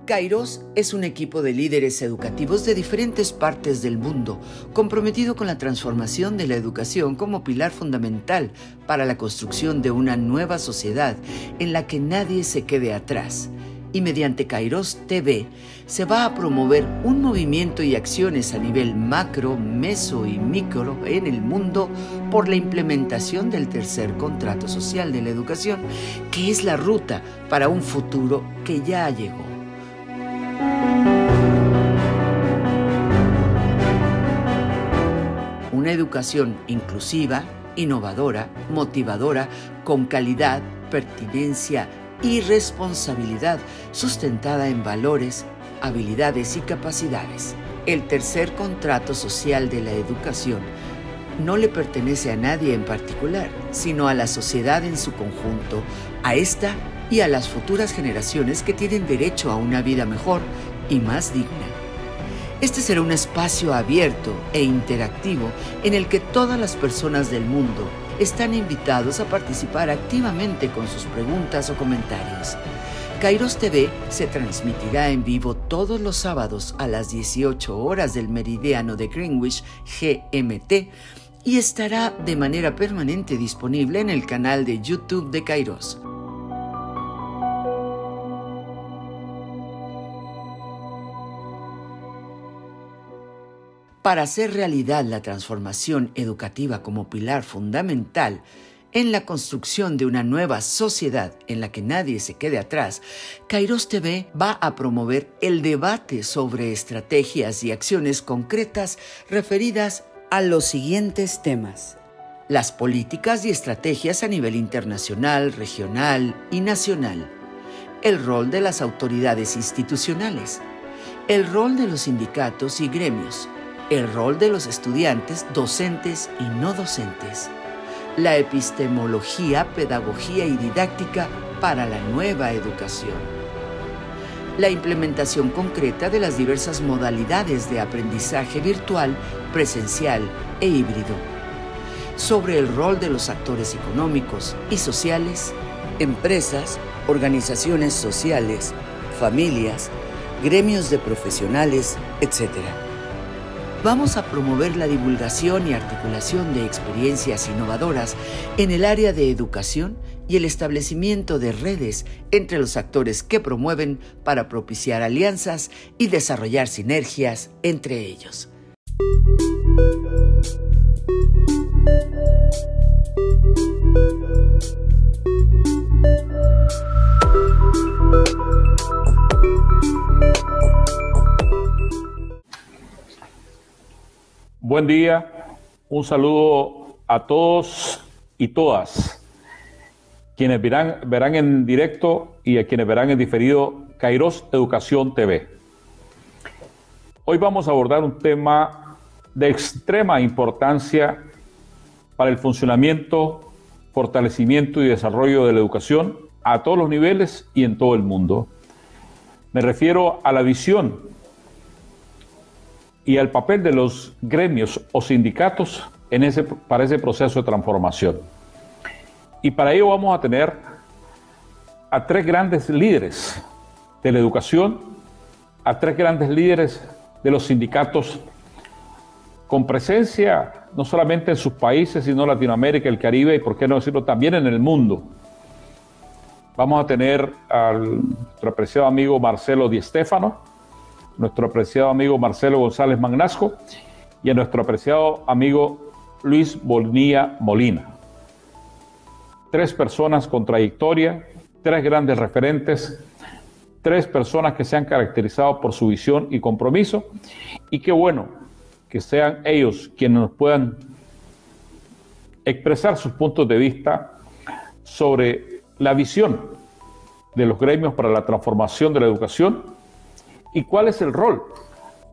Kairos es un equipo de líderes educativos de diferentes partes del mundo, comprometido con la transformación de la educación como pilar fundamental para la construcción de una nueva sociedad en la que nadie se quede atrás. Y mediante Kairos TV se va a promover un movimiento y acciones a nivel macro, meso y micro en el mundo por la implementación del tercer contrato social de la educación, que es la ruta para un futuro que ya llegó. Una educación inclusiva, innovadora, motivadora, con calidad, pertinencia y responsabilidad, sustentada en valores, habilidades y capacidades. El tercer contrato social de la educación no le pertenece a nadie en particular, sino a la sociedad en su conjunto, a esta y a las futuras generaciones que tienen derecho a una vida mejor y más digna. Este será un espacio abierto e interactivo en el que todas las personas del mundo están invitados a participar activamente con sus preguntas o comentarios. Kairos TV se transmitirá en vivo todos los sábados a las 18 horas del meridiano de Greenwich GMT y estará de manera permanente disponible en el canal de YouTube de Kairos. Para hacer realidad la transformación educativa como pilar fundamental en la construcción de una nueva sociedad en la que nadie se quede atrás, Kairos TV va a promover el debate sobre estrategias y acciones concretas referidas a los siguientes temas: las políticas y estrategias a nivel internacional, regional y nacional, el rol de las autoridades institucionales, el rol de los sindicatos y gremios, el rol de los estudiantes, docentes y no docentes, la epistemología, pedagogía y didáctica para la nueva educación, la implementación concreta de las diversas modalidades de aprendizaje virtual, presencial e híbrido, sobre el rol de los actores económicos y sociales, empresas, organizaciones sociales, familias, gremios de profesionales, etc. Vamos a promover la divulgación y articulación de experiencias innovadoras en el área de educación y el establecimiento de redes entre los actores que promueven para propiciar alianzas y desarrollar sinergias entre ellos. Buen día, un saludo a todos y todas quienes verán en directo y a quienes verán en diferido Kairos Educación TV. Hoy vamos a abordar un tema de extrema importancia para el funcionamiento, fortalecimiento y desarrollo de la educación a todos los niveles y en todo el mundo. Me refiero a la visión y al papel de los gremios o sindicatos para ese proceso de transformación. Y para ello vamos a tener a tres grandes líderes de la educación, a tres grandes líderes de los sindicatos, con presencia no solamente en sus países, sino en Latinoamérica, el Caribe y, por qué no decirlo, también en el mundo. Vamos a tener a nuestro apreciado amigo Marcelo Di Stéfano, nuestro apreciado amigo Marcelo González Magnasco y a nuestro apreciado amigo Luis Bonilla Molina. Tres personas con trayectoria, tres grandes referentes, tres personas que se han caracterizado por su visión y compromiso, y qué bueno que sean ellos quienes nos puedan expresar sus puntos de vista sobre la visión de los gremios para la transformación de la educación y cuál es el rol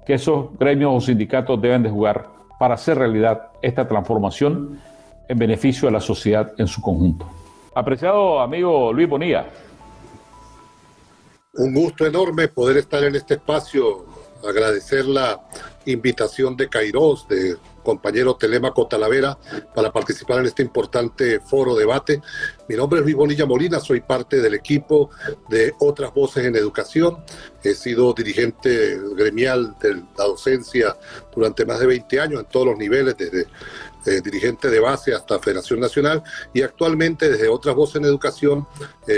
que esos gremios o sindicatos deben de jugar para hacer realidad esta transformación en beneficio de la sociedad en su conjunto. Apreciado amigo Luis Bonilla. Un gusto enorme poder estar en este espacio, agradecer la invitación de Kairos, de compañero Telémaco Talavera, para participar en este importante foro debate. Mi nombre es Luis Bonilla Molina, soy parte del equipo de Otras Voces en Educación. He sido dirigente gremial de la docencia durante más de 20 años en todos los niveles, desde dirigente de base hasta Federación Nacional, y actualmente desde Otras Voces en Educación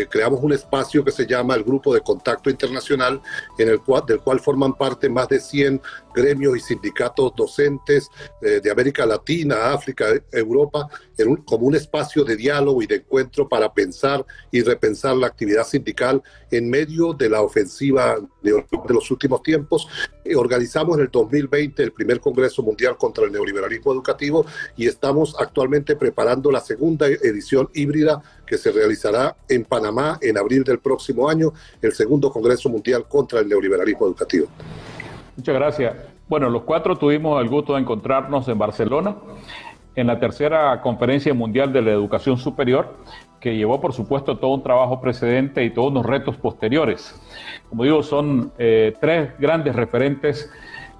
creamos un espacio que se llama el Grupo de Contacto Internacional, del cual forman parte más de 100 gremios y sindicatos docentes de América Latina, África, Europa, como un espacio de diálogo y de encuentro para pensar y repensar la actividad sindical en medio de la ofensiva de los últimos tiempos. Organizamos en el 2020 el primer Congreso Mundial contra el Neoliberalismo Educativo y estamos actualmente preparando la segunda edición híbrida que se realizará en Panamá en abril del próximo año, el segundo Congreso Mundial contra el Neoliberalismo Educativo. Muchas gracias. Bueno, los cuatro tuvimos el gusto de encontrarnos en Barcelona en la tercera Conferencia Mundial de la Educación Superior, que llevó, por supuesto, todo un trabajo precedente y todos unos retos posteriores. Como digo, son tres grandes referentes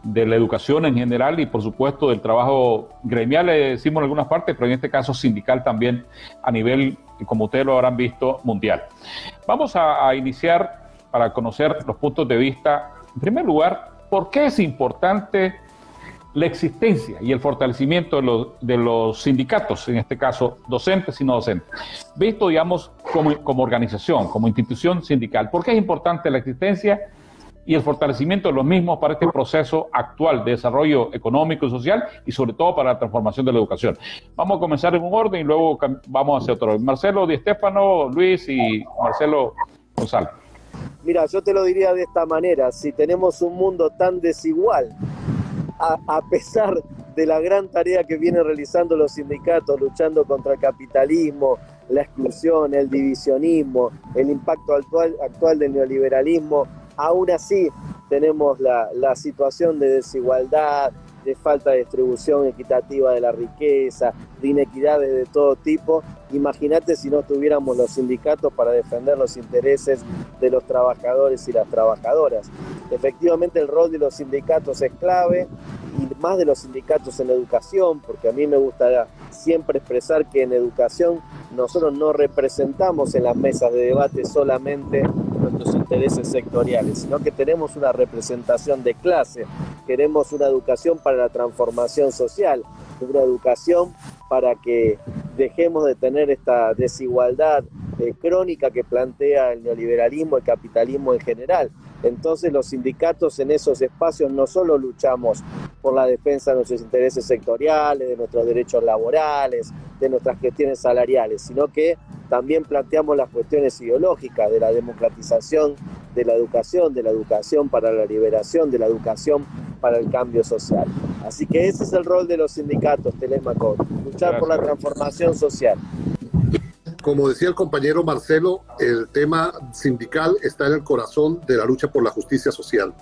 de la educación en general y, por supuesto, del trabajo gremial, decimos en algunas partes, pero en este caso sindical también a nivel, como ustedes lo habrán visto, mundial. Vamos a iniciar para conocer los puntos de vista. En primer lugar, ¿por qué es importante la existencia y el fortalecimiento de los sindicatos, en este caso docentes y no docentes? Visto, digamos, como organización, como institución sindical, ¿por qué es importante la existencia y el fortalecimiento de los mismos para este proceso actual de desarrollo económico y social y sobre todo para la transformación de la educación? Vamos a comenzar en un orden y luego vamos hacia otro. Marcelo Di Stéfano, Luis y Marcelo González. Mira, yo te lo diría de esta manera: si tenemos un mundo tan desigual, a pesar de la gran tarea que vienen realizando los sindicatos, luchando contra el capitalismo, la exclusión, el divisionismo, el impacto actual del neoliberalismo, aún así tenemos la situación de desigualdad, de falta de distribución equitativa de la riqueza, de inequidades de todo tipo. Imagínate si no tuviéramos los sindicatos para defender los intereses de los trabajadores y las trabajadoras. Efectivamente, el rol de los sindicatos es clave, y más de los sindicatos en educación, porque a mí me gusta siempre expresar que en educación nosotros no representamos en las mesas de debate solamente nuestros intereses sectoriales, sino que tenemos una representación de clase. Queremos una educación para la transformación social, una educación para que dejemos de tener esta desigualdad crónica que plantea el neoliberalismo, el capitalismo en general. Entonces los sindicatos en esos espacios no solo luchamos por la defensa de nuestros intereses sectoriales, de nuestros derechos laborales, de nuestras cuestiones salariales, sino que también planteamos las cuestiones ideológicas de la democratización de la educación para la liberación, de la educación para el cambio social. Así que ese es el rol de los sindicatos, Telémaco, luchar por la transformación social. Como decía el compañero Marcelo, el tema sindical está en el corazón de la lucha por la justicia social.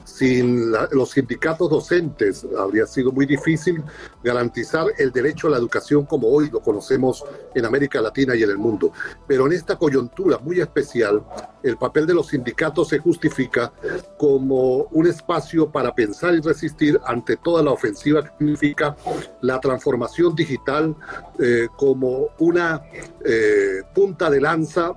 Sin los sindicatos docentes habría sido muy difícil garantizar el derecho a la educación como hoy lo conocemos en América Latina y en el mundo. Pero en esta coyuntura muy especial, el papel de los sindicatos se justifica como un espacio para pensar y resistir ante toda la ofensiva que significa la transformación digital como una punta de lanza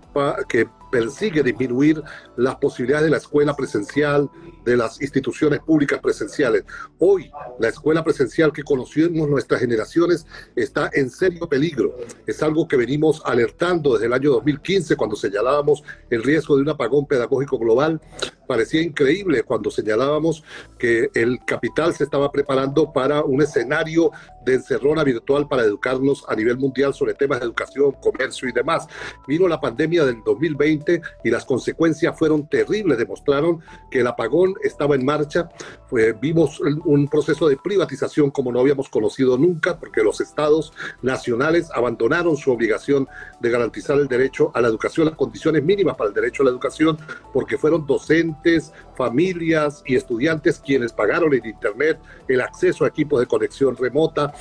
que persigue disminuir las posibilidades de la escuela presencial, de las instituciones públicas presenciales. Hoy, la escuela presencial que conocimos nuestras generaciones está en serio peligro. Es algo que venimos alertando desde el año 2015, cuando señalábamos el riesgo de un apagón pedagógico global. Parecía increíble cuando señalábamos que el capital se estaba preparando para un escenario de encerrona virtual para educarnos a nivel mundial sobre temas de educación, comercio y demás. Vino la pandemia del 2020 y las consecuencias fueron terribles. Demostraron que el apagón estaba en marcha. Vimos un proceso de privatización como no habíamos conocido nunca, porque los estados nacionales abandonaron su obligación de garantizar el derecho a la educación, las condiciones mínimas para el derecho a la educación, porque fueron docentes, familias y estudiantes quienes pagaron en internet el acceso a equipos de conexión remota,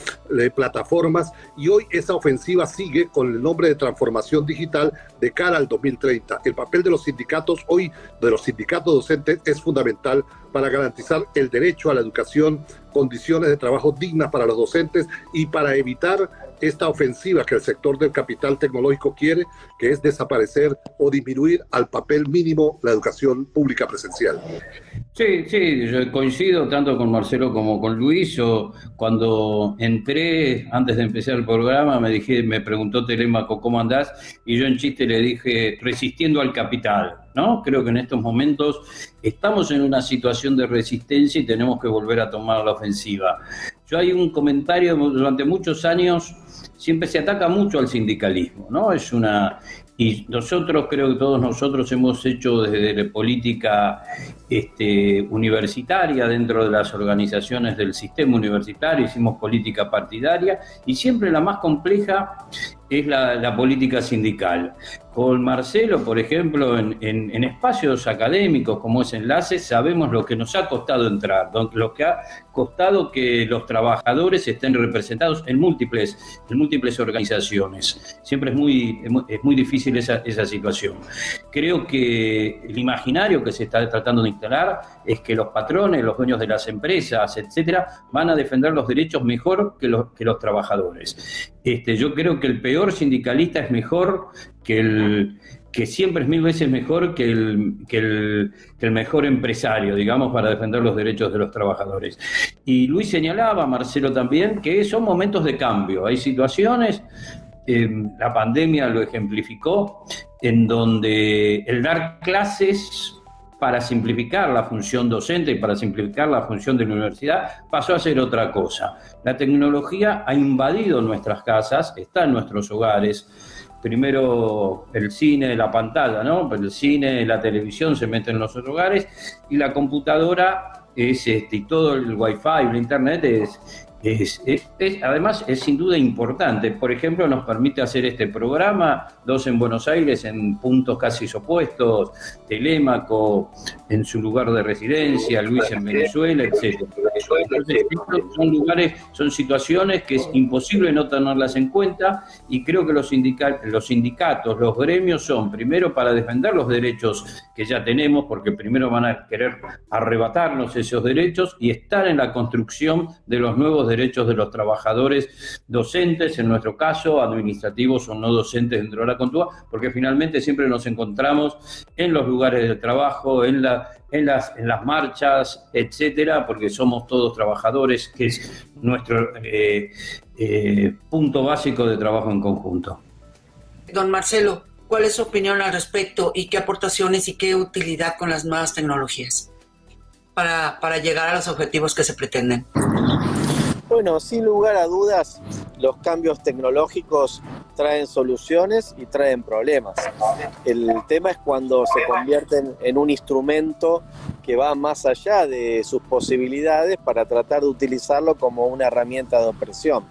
plataformas, y hoy esa ofensiva sigue con el nombre de transformación digital de cara al 2030. El papel de los sindicatos hoy, de los sindicatos docentes, es fundamental para garantizar el derecho a la educación, condiciones de trabajo dignas para los docentes y para evitar esta ofensiva que el sector del capital tecnológico quiere, que es desaparecer o disminuir al papel mínimo la educación pública presencial. Sí, yo coincido tanto con Marcelo como con Luis. Yo cuando entré, antes de empezar el programa, me preguntó Telémaco ¿cómo andás? Y yo en chiste le dije, resistiendo al capital, ¿no? Creo que en estos momentos estamos en una situación de resistencia y tenemos que volver a tomar la ofensiva. Yo hay un comentario, durante muchos años siempre se ataca mucho al sindicalismo, ¿no? Y nosotros, creo que todos nosotros hemos hecho desde la política universitaria dentro de las organizaciones del sistema universitario, hicimos política partidaria y siempre la más compleja es la política sindical. Con Marcelo, por ejemplo, en espacios académicos como es Enlace, sabemos lo que nos ha costado entrar, lo que ha costado que los trabajadores estén representados en múltiples organizaciones. Siempre es muy difícil esa situación. Creo que el imaginario que se está tratando de instalar es que los patrones, los dueños de las empresas, etcétera, van a defender los derechos mejor que los trabajadores. Yo creo que el peor sindicalista es mejor que siempre es 1000 veces mejor que el mejor empresario, digamos, para defender los derechos de los trabajadores. Y Luis señalaba, Marcelo también, que son momentos de cambio. Hay situaciones, la pandemia lo ejemplificó, en donde el dar clases para simplificar la función docente y para simplificar la función de la universidad pasó a ser otra cosa. La tecnología ha invadido nuestras casas, está en nuestros hogares. Primero el cine, la pantalla, ¿no? El cine, la televisión se meten en los hogares y la computadora y todo el wifi, el internet además es sin duda importante. Por ejemplo, nos permite hacer este programa, dos en Buenos Aires en puntos casi opuestos, Telémaco en su lugar de residencia, Luis en Venezuela, etc. Entonces, estos son situaciones que es imposible no tenerlas en cuenta y creo que los sindicatos, los gremios son primero para defender los derechos que ya tenemos, porque primero van a querer arrebatarnos esos derechos y estar en la construcción de los nuevos derechos de los trabajadores docentes, en nuestro caso, administrativos o no docentes dentro de la Contúa, porque finalmente siempre nos encontramos en los lugares de trabajo, en las marchas, etcétera, porque somos todos trabajadores, que es nuestro punto básico de trabajo en conjunto. Don Marcelo, ¿cuál es su opinión al respecto y qué aportaciones y qué utilidad con las nuevas tecnologías para llegar a los objetivos que se pretenden? Bueno, sin lugar a dudas, los cambios tecnológicos traen soluciones y traen problemas. El tema es cuando se convierten en un instrumento que va más allá de sus posibilidades para tratar de utilizarlo como una herramienta de opresión.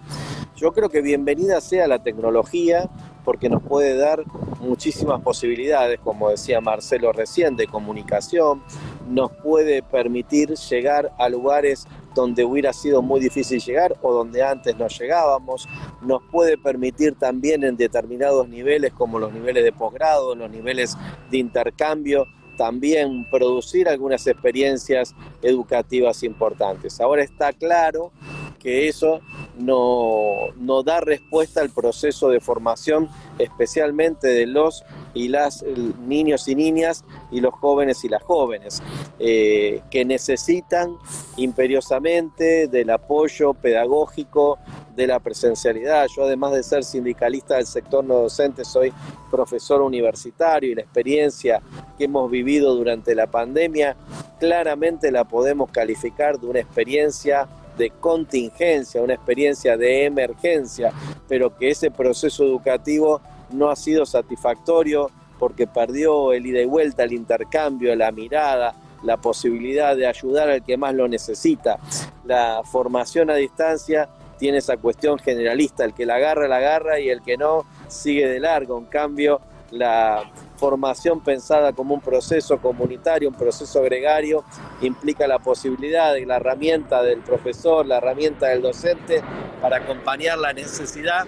Yo creo que bienvenida sea la tecnología, porque nos puede dar muchísimas posibilidades, como decía Marcelo recién, de comunicación, nos puede permitir llegar a lugares donde hubiera sido muy difícil llegar o donde antes no llegábamos, nos puede permitir también en determinados niveles, como los niveles de posgrado, los niveles de intercambio, también producir algunas experiencias educativas importantes. Ahora está claro que eso no da respuesta al proceso de formación, especialmente de los y las niños y niñas y los jóvenes y las jóvenes, que necesitan imperiosamente del apoyo pedagógico, de la presencialidad. Yo, además de ser sindicalista del sector no docente, soy profesor universitario y la experiencia que hemos vivido durante la pandemia claramente la podemos calificar de una experiencia de contingencia, una experiencia de emergencia, pero que ese proceso educativo no ha sido satisfactorio porque perdió el ida y vuelta, el intercambio, la mirada, la posibilidad de ayudar al que más lo necesita. La formación a distancia tiene esa cuestión generalista, el que la agarra y el que no sigue de largo. En cambio, la formación pensada como un proceso comunitario, un proceso gregario, implica la posibilidad de la herramienta del profesor, la herramienta del docente para acompañar la necesidad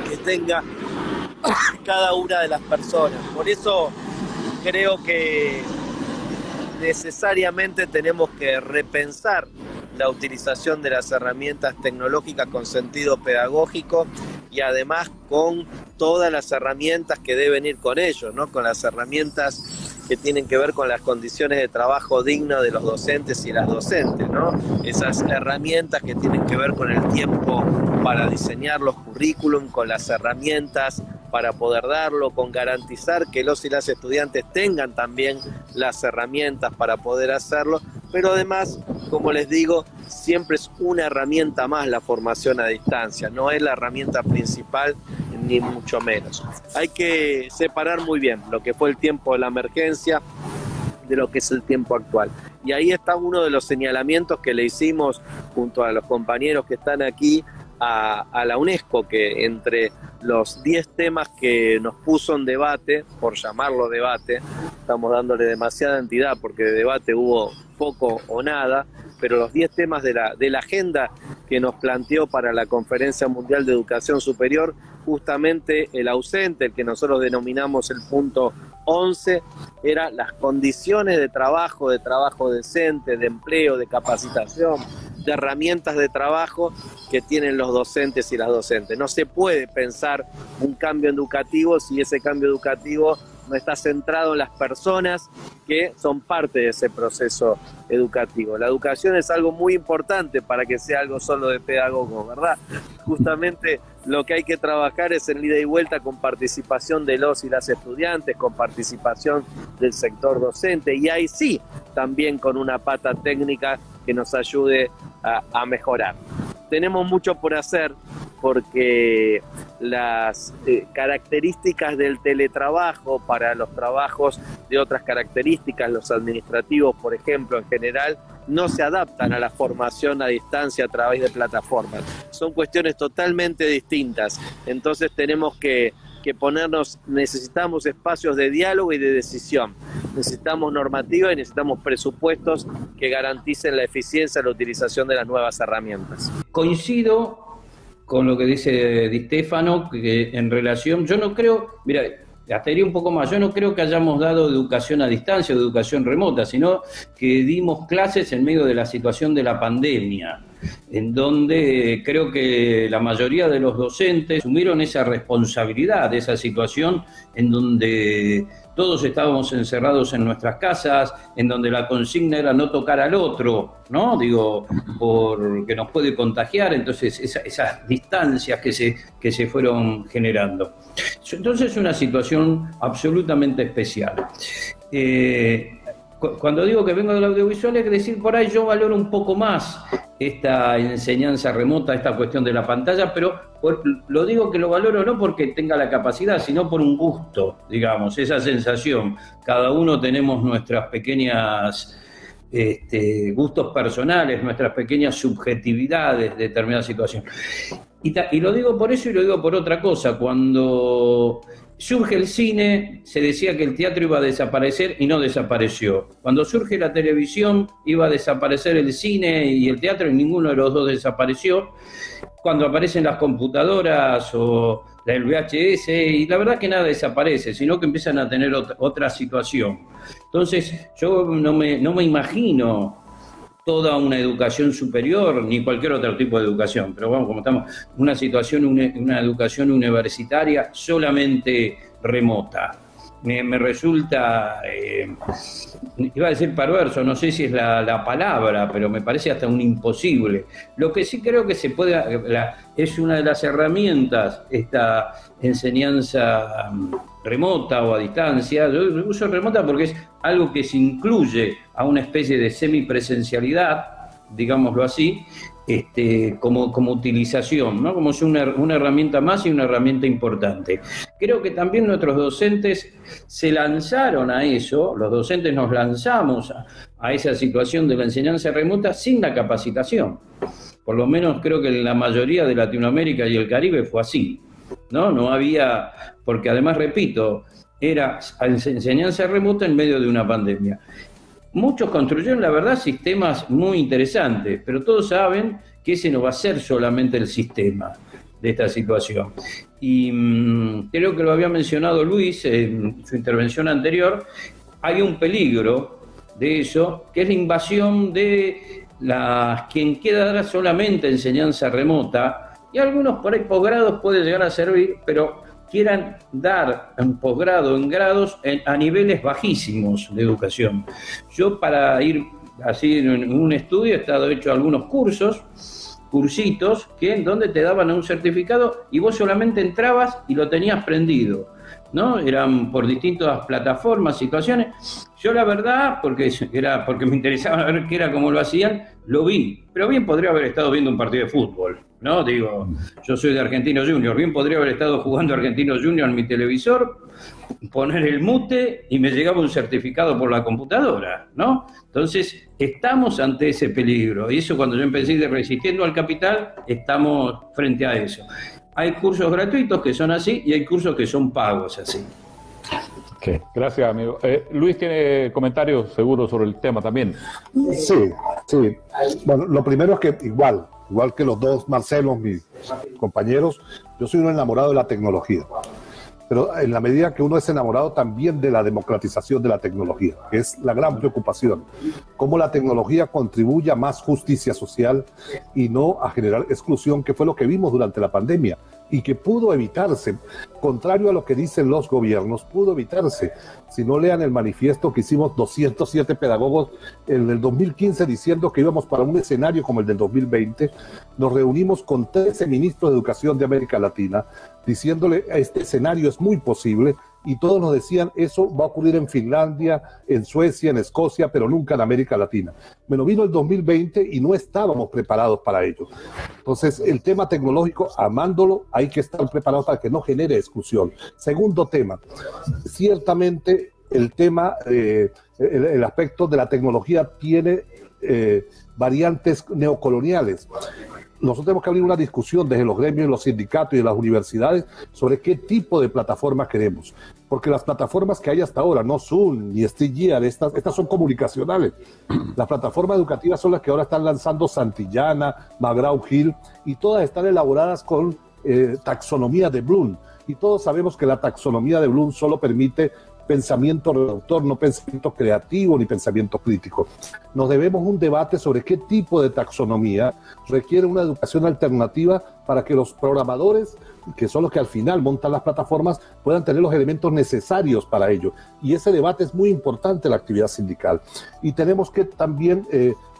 que tenga cada una de las personas. Por eso creo que necesariamente tenemos que repensar la utilización de las herramientas tecnológicas con sentido pedagógico y además con todas las herramientas que deben ir con ello, ¿no? Con las herramientas que tienen que ver con las condiciones de trabajo dignas de los docentes y las docentes, ¿no? Esas herramientas que tienen que ver con el tiempo para diseñar los currículum, con las herramientas para poder darlo, con garantizar que los y las estudiantes tengan también las herramientas para poder hacerlo, pero además, como les digo, siempre es una herramienta más la formación a distancia, no es la herramienta principal ni mucho menos. Hay que separar muy bien lo que fue el tiempo de la emergencia de lo que es el tiempo actual. Y ahí está uno de los señalamientos que le hicimos junto a los compañeros que están aquí a la UNESCO, que entre los 10 temas que nos puso en debate, por llamarlo debate, estamos dándole demasiada entidad porque de debate hubo poco o nada, pero los 10 temas de la agenda que nos planteó para la Conferencia Mundial de Educación Superior, justamente el ausente, el que nosotros denominamos el punto 11, era las condiciones de trabajo decente, de empleo, de capacitación, de herramientas de trabajo que tienen los docentes y las docentes. No se puede pensar un cambio educativo si ese cambio educativo no está centrado en las personas que son parte de ese proceso educativo. La educación es algo muy importante para que sea algo solo de pedagogo, ¿verdad? Justamente lo que hay que trabajar es en ida y vuelta con participación de los y las estudiantes, con participación del sector docente y ahí sí, también con una pata técnica que nos ayude a mejorar. Tenemos mucho por hacer porque las características del teletrabajo para los trabajos de otras características, los administrativos, por ejemplo, en general, no se adaptan a la formación a distancia a través de plataformas. Son cuestiones totalmente distintas. Entonces tenemos que ponernos, necesitamos espacios de diálogo y de decisión. Necesitamos normativa y necesitamos presupuestos que garanticen la eficiencia de la utilización de las nuevas herramientas. Coincido con lo que dice Di Stefano, que en relación, yo no creo, mira, hasta iría un poco más, yo no creo que hayamos dado educación a distancia o educación remota, sino que dimos clases en medio de la situación de la pandemia, en donde creo que la mayoría de los docentes asumieron esa responsabilidad de esa situación, en donde todos estábamos encerrados en nuestras casas, en donde la consigna era no tocar al otro, ¿no? Digo, porque nos puede contagiar, entonces esas distancias que se fueron generando. Entonces es una situación absolutamente especial. Cuando digo que vengo del audiovisual, es decir, por ahí yo valoro un poco más esta enseñanza remota, esta cuestión de la pantalla, pero lo digo que lo valoro no porque tenga la capacidad, sino por un gusto, digamos, esa sensación. Cada uno tenemos nuestras pequeñas gustos personales, nuestras pequeñas subjetividades de determinada situación. Y lo digo por eso y lo digo por otra cosa. Cuando surge el cine, se decía que el teatro iba a desaparecer y no desapareció. Cuando surge la televisión, iba a desaparecer el cine y el teatro y ninguno de los dos desapareció. Cuando aparecen las computadoras o el VHS, y la verdad que nada desaparece, sino que empiezan a tener otra situación. Entonces, yo no me imagino toda una educación superior, ni cualquier otro tipo de educación, pero vamos, como estamos, una educación universitaria solamente remota. Me resulta, iba a decir perverso, no sé si es la palabra, pero me parece hasta un imposible. Lo que sí creo que se puede, es una de las herramientas, esta enseñanza remota o a distancia. Yo uso remota porque es algo que se incluye a una especie de semipresencialidad, digámoslo así, como utilización, ¿no? Como si una herramienta más y una herramienta importante. Creo que también nuestros docentes se lanzaron a eso, los docentes nos lanzamos a esa situación de la enseñanza remota sin la capacitación. Por lo menos creo que en la mayoría de Latinoamérica y el Caribe fue así, ¿no? No había, porque además, repito, era enseñanza remota en medio de una pandemia. Muchos construyeron, la verdad, sistemas muy interesantes, pero todos saben que ese no va a ser solamente el sistema de esta situación. Y creo que lo había mencionado Luis en su intervención anterior, hay un peligro de eso, que es la invasión de quien queda dar solamente enseñanza remota, y algunos por ahí posgrados puede llegar a servir, pero quieran dar un posgrado en grados a niveles bajísimos de educación. Yo, para ir así en un estudio, he estado hecho algunos cursitos, que en donde te daban un certificado y vos solamente entrabas y lo tenías prendido, ¿no? Eran por distintas plataformas, situaciones. Yo, la verdad, porque me interesaba ver qué era, cómo lo hacían, lo vi, pero bien podría haber estado viendo un partido de fútbol, ¿no? Digo, yo soy de Argentinos Juniors, bien podría haber estado jugando Argentinos Juniors en mi televisor, poner el mute y me llegaba un certificado por la computadora, ¿no? Entonces, estamos ante ese peligro, y eso, cuando yo empecé de Resistiendo al Capital, estamos frente a eso. Hay cursos gratuitos que son así y hay cursos que son pagos así. Okay. Gracias, amigo. Luis tiene comentarios seguros sobre el tema también. Sí. Bueno, lo primero es que igual que los dos Marcelos, mis compañeros, yo soy un enamorado de la tecnología. Pero en la medida que uno es enamorado también de la democratización de la tecnología, que es la gran preocupación. Cómo la tecnología contribuye a más justicia social y no a generar exclusión, que fue lo que vimos durante la pandemia y que pudo evitarse, contrario a lo que dicen los gobiernos, pudo evitarse. Si no, lean el manifiesto que hicimos 207 pedagogos en el 2015 diciendo que íbamos para un escenario como el del 2020. Nos reunimos con 13 ministros de educación de América Latina diciéndole: este escenario es muy posible, y todos nos decían: eso va a ocurrir en Finlandia, en Suecia, en Escocia, pero nunca en América Latina. Bueno, vino el 2020 y no estábamos preparados para ello. Entonces, el tema tecnológico, amándolo, hay que estar preparados para que no genere exclusión. Segundo tema, ciertamente el tema, el aspecto de la tecnología tiene variantes neocoloniales. Nosotros tenemos que abrir una discusión desde los gremios, los sindicatos y de las universidades sobre qué tipo de plataforma queremos. Porque las plataformas que hay hasta ahora, no Zoom ni StreamYard, estas son comunicacionales. Las plataformas educativas son las que ahora están lanzando Santillana, McGraw-Hill, y todas están elaboradas con taxonomía de Bloom. Y todos sabemos que la taxonomía de Bloom solo permite pensamiento reductor, no pensamiento creativo ni pensamiento crítico. Nos debemos un debate sobre qué tipo de taxonomía requiere una educación alternativa para que los programadores, que son los que al final montan las plataformas, puedan tener los elementos necesarios para ello. Y ese debate es muy importante en la actividad sindical. Y tenemos que también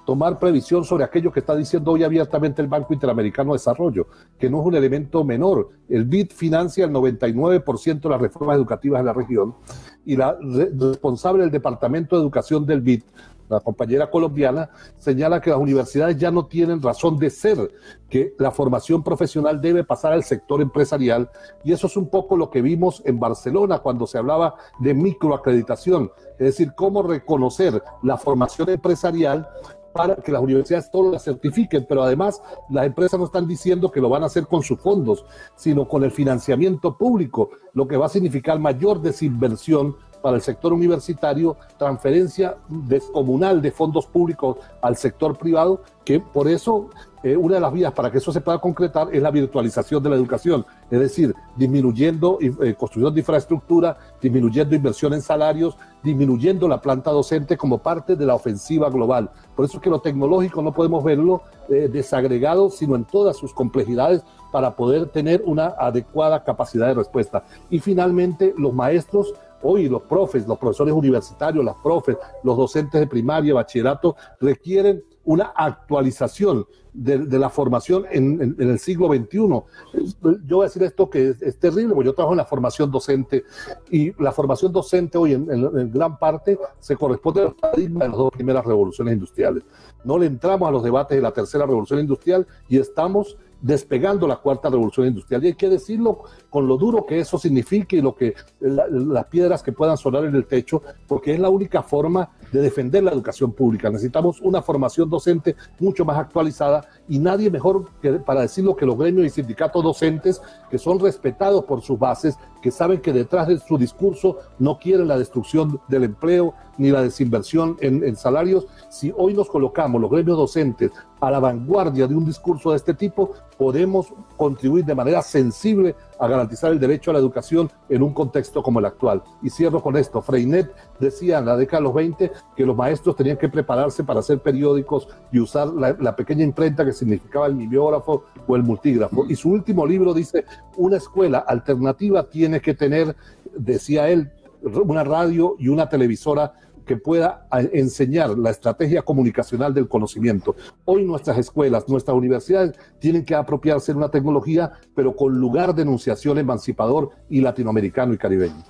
tomar previsión sobre aquello que está diciendo hoy abiertamente el Banco Interamericano de Desarrollo, que no es un elemento menor. El BID financia el 99% de las reformas educativas en la región, y la responsable del Departamento de Educación del BID, la compañera colombiana, señala que las universidades ya no tienen razón de ser, que la formación profesional debe pasar al sector empresarial, y eso es un poco lo que vimos en Barcelona cuando se hablaba de microacreditación, es decir, cómo reconocer la formación empresarial para que las universidades todo la certifiquen, pero además las empresas no están diciendo que lo van a hacer con sus fondos, sino con el financiamiento público, lo que va a significar mayor desinversión para el sector universitario, transferencia descomunal de fondos públicos al sector privado, que por eso una de las vías para que eso se pueda concretar es la virtualización de la educación, es decir, disminuyendo construcción de infraestructura, disminuyendo inversión en salarios, disminuyendo la planta docente como parte de la ofensiva global. Por eso es que lo tecnológico no podemos verlo desagregado, sino en todas sus complejidades para poder tener una adecuada capacidad de respuesta. Y finalmente, los maestros, hoy los profesores universitarios, las profes, los docentes de primaria, bachillerato, requieren una actualización de la formación en el siglo XXI. Yo voy a decir esto que es terrible, porque yo trabajo en la formación docente, y la formación docente hoy en gran parte se corresponde al paradigma de las dos primeras revoluciones industriales. No le entramos a los debates de la tercera revolución industrial y estamos despegando la cuarta revolución industrial, y hay que decirlo con lo duro que eso signifique y lo que las piedras que puedan sonar en el techo, porque es la única forma de defender la educación pública. Necesitamos una formación docente mucho más actualizada, y nadie mejor para decirlo que los gremios y sindicatos docentes, que son respetados por sus bases, que saben que detrás de su discurso no quieren la destrucción del empleo ni la desinversión en salarios. Si hoy nos colocamos los gremios docentes a la vanguardia de un discurso de este tipo, podemos contribuir de manera sensible a garantizar el derecho a la educación en un contexto como el actual. Y cierro con esto. Freinet decía en la década de los 20 que los maestros tenían que prepararse para hacer periódicos y usar la pequeña imprenta que significaba el mimeógrafo o el multígrafo. Y su último libro dice, una escuela alternativa tiene que tener, decía él, una radio y una televisora que pueda enseñar la estrategia comunicacional del conocimiento. Hoy nuestras escuelas, nuestras universidades tienen que apropiarse de una tecnología, pero con lugar de enunciación emancipador y latinoamericano y caribeño.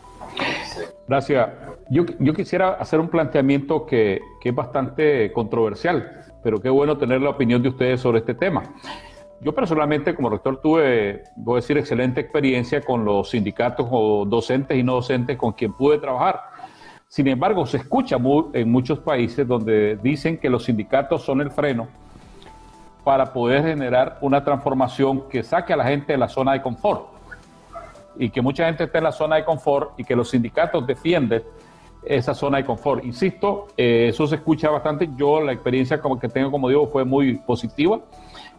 Gracias. Yo quisiera hacer un planteamiento que es bastante controversial, pero qué bueno tener la opinión de ustedes sobre este tema. Yo personalmente como rector tuve, voy a decir, excelente experiencia con los sindicatos o docentes y no docentes con quien pude trabajar. Sin embargo, se escucha en muchos países donde dicen que los sindicatos son el freno para poder generar una transformación que saque a la gente de la zona de confort, y que mucha gente esté en la zona de confort y que los sindicatos defienden esa zona de confort. Insisto, eso se escucha bastante. Yo la experiencia que tengo, como digo, fue muy positiva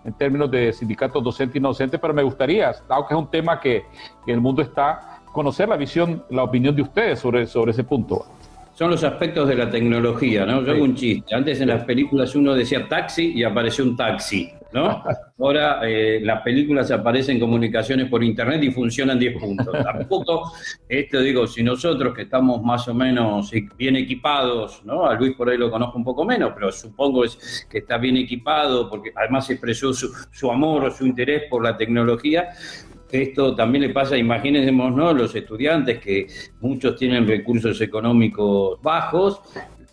en términos de sindicatos docentes y no docentes, pero me gustaría, dado que es un tema que el mundo está, conocer la visión, la opinión de ustedes sobre ese punto. Son los aspectos de la tecnología, ¿no? Yo hago un chiste. Antes en las películas uno decía taxi y apareció un taxi, ¿no? Ahora las películas aparecen comunicaciones por internet y funcionan 10 puntos. Tampoco, digo, si nosotros que estamos más o menos bien equipados, ¿no? A Luis por ahí lo conozco un poco menos, pero supongo que está bien equipado porque además expresó su amor o su interés por la tecnología. Esto también le pasa, imaginémonos, ¿no? Los estudiantes que muchos tienen recursos económicos bajos,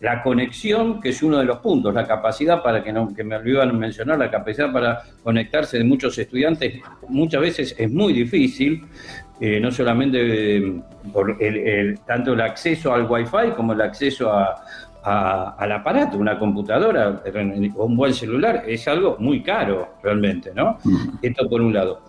la conexión, que es uno de los puntos, la capacidad que me olvidaron mencionar, la capacidad para conectarse de muchos estudiantes muchas veces es muy difícil, no solamente por tanto el acceso al Wi-Fi como el acceso al aparato, una computadora o un buen celular, es algo muy caro realmente, ¿no? Esto por un lado.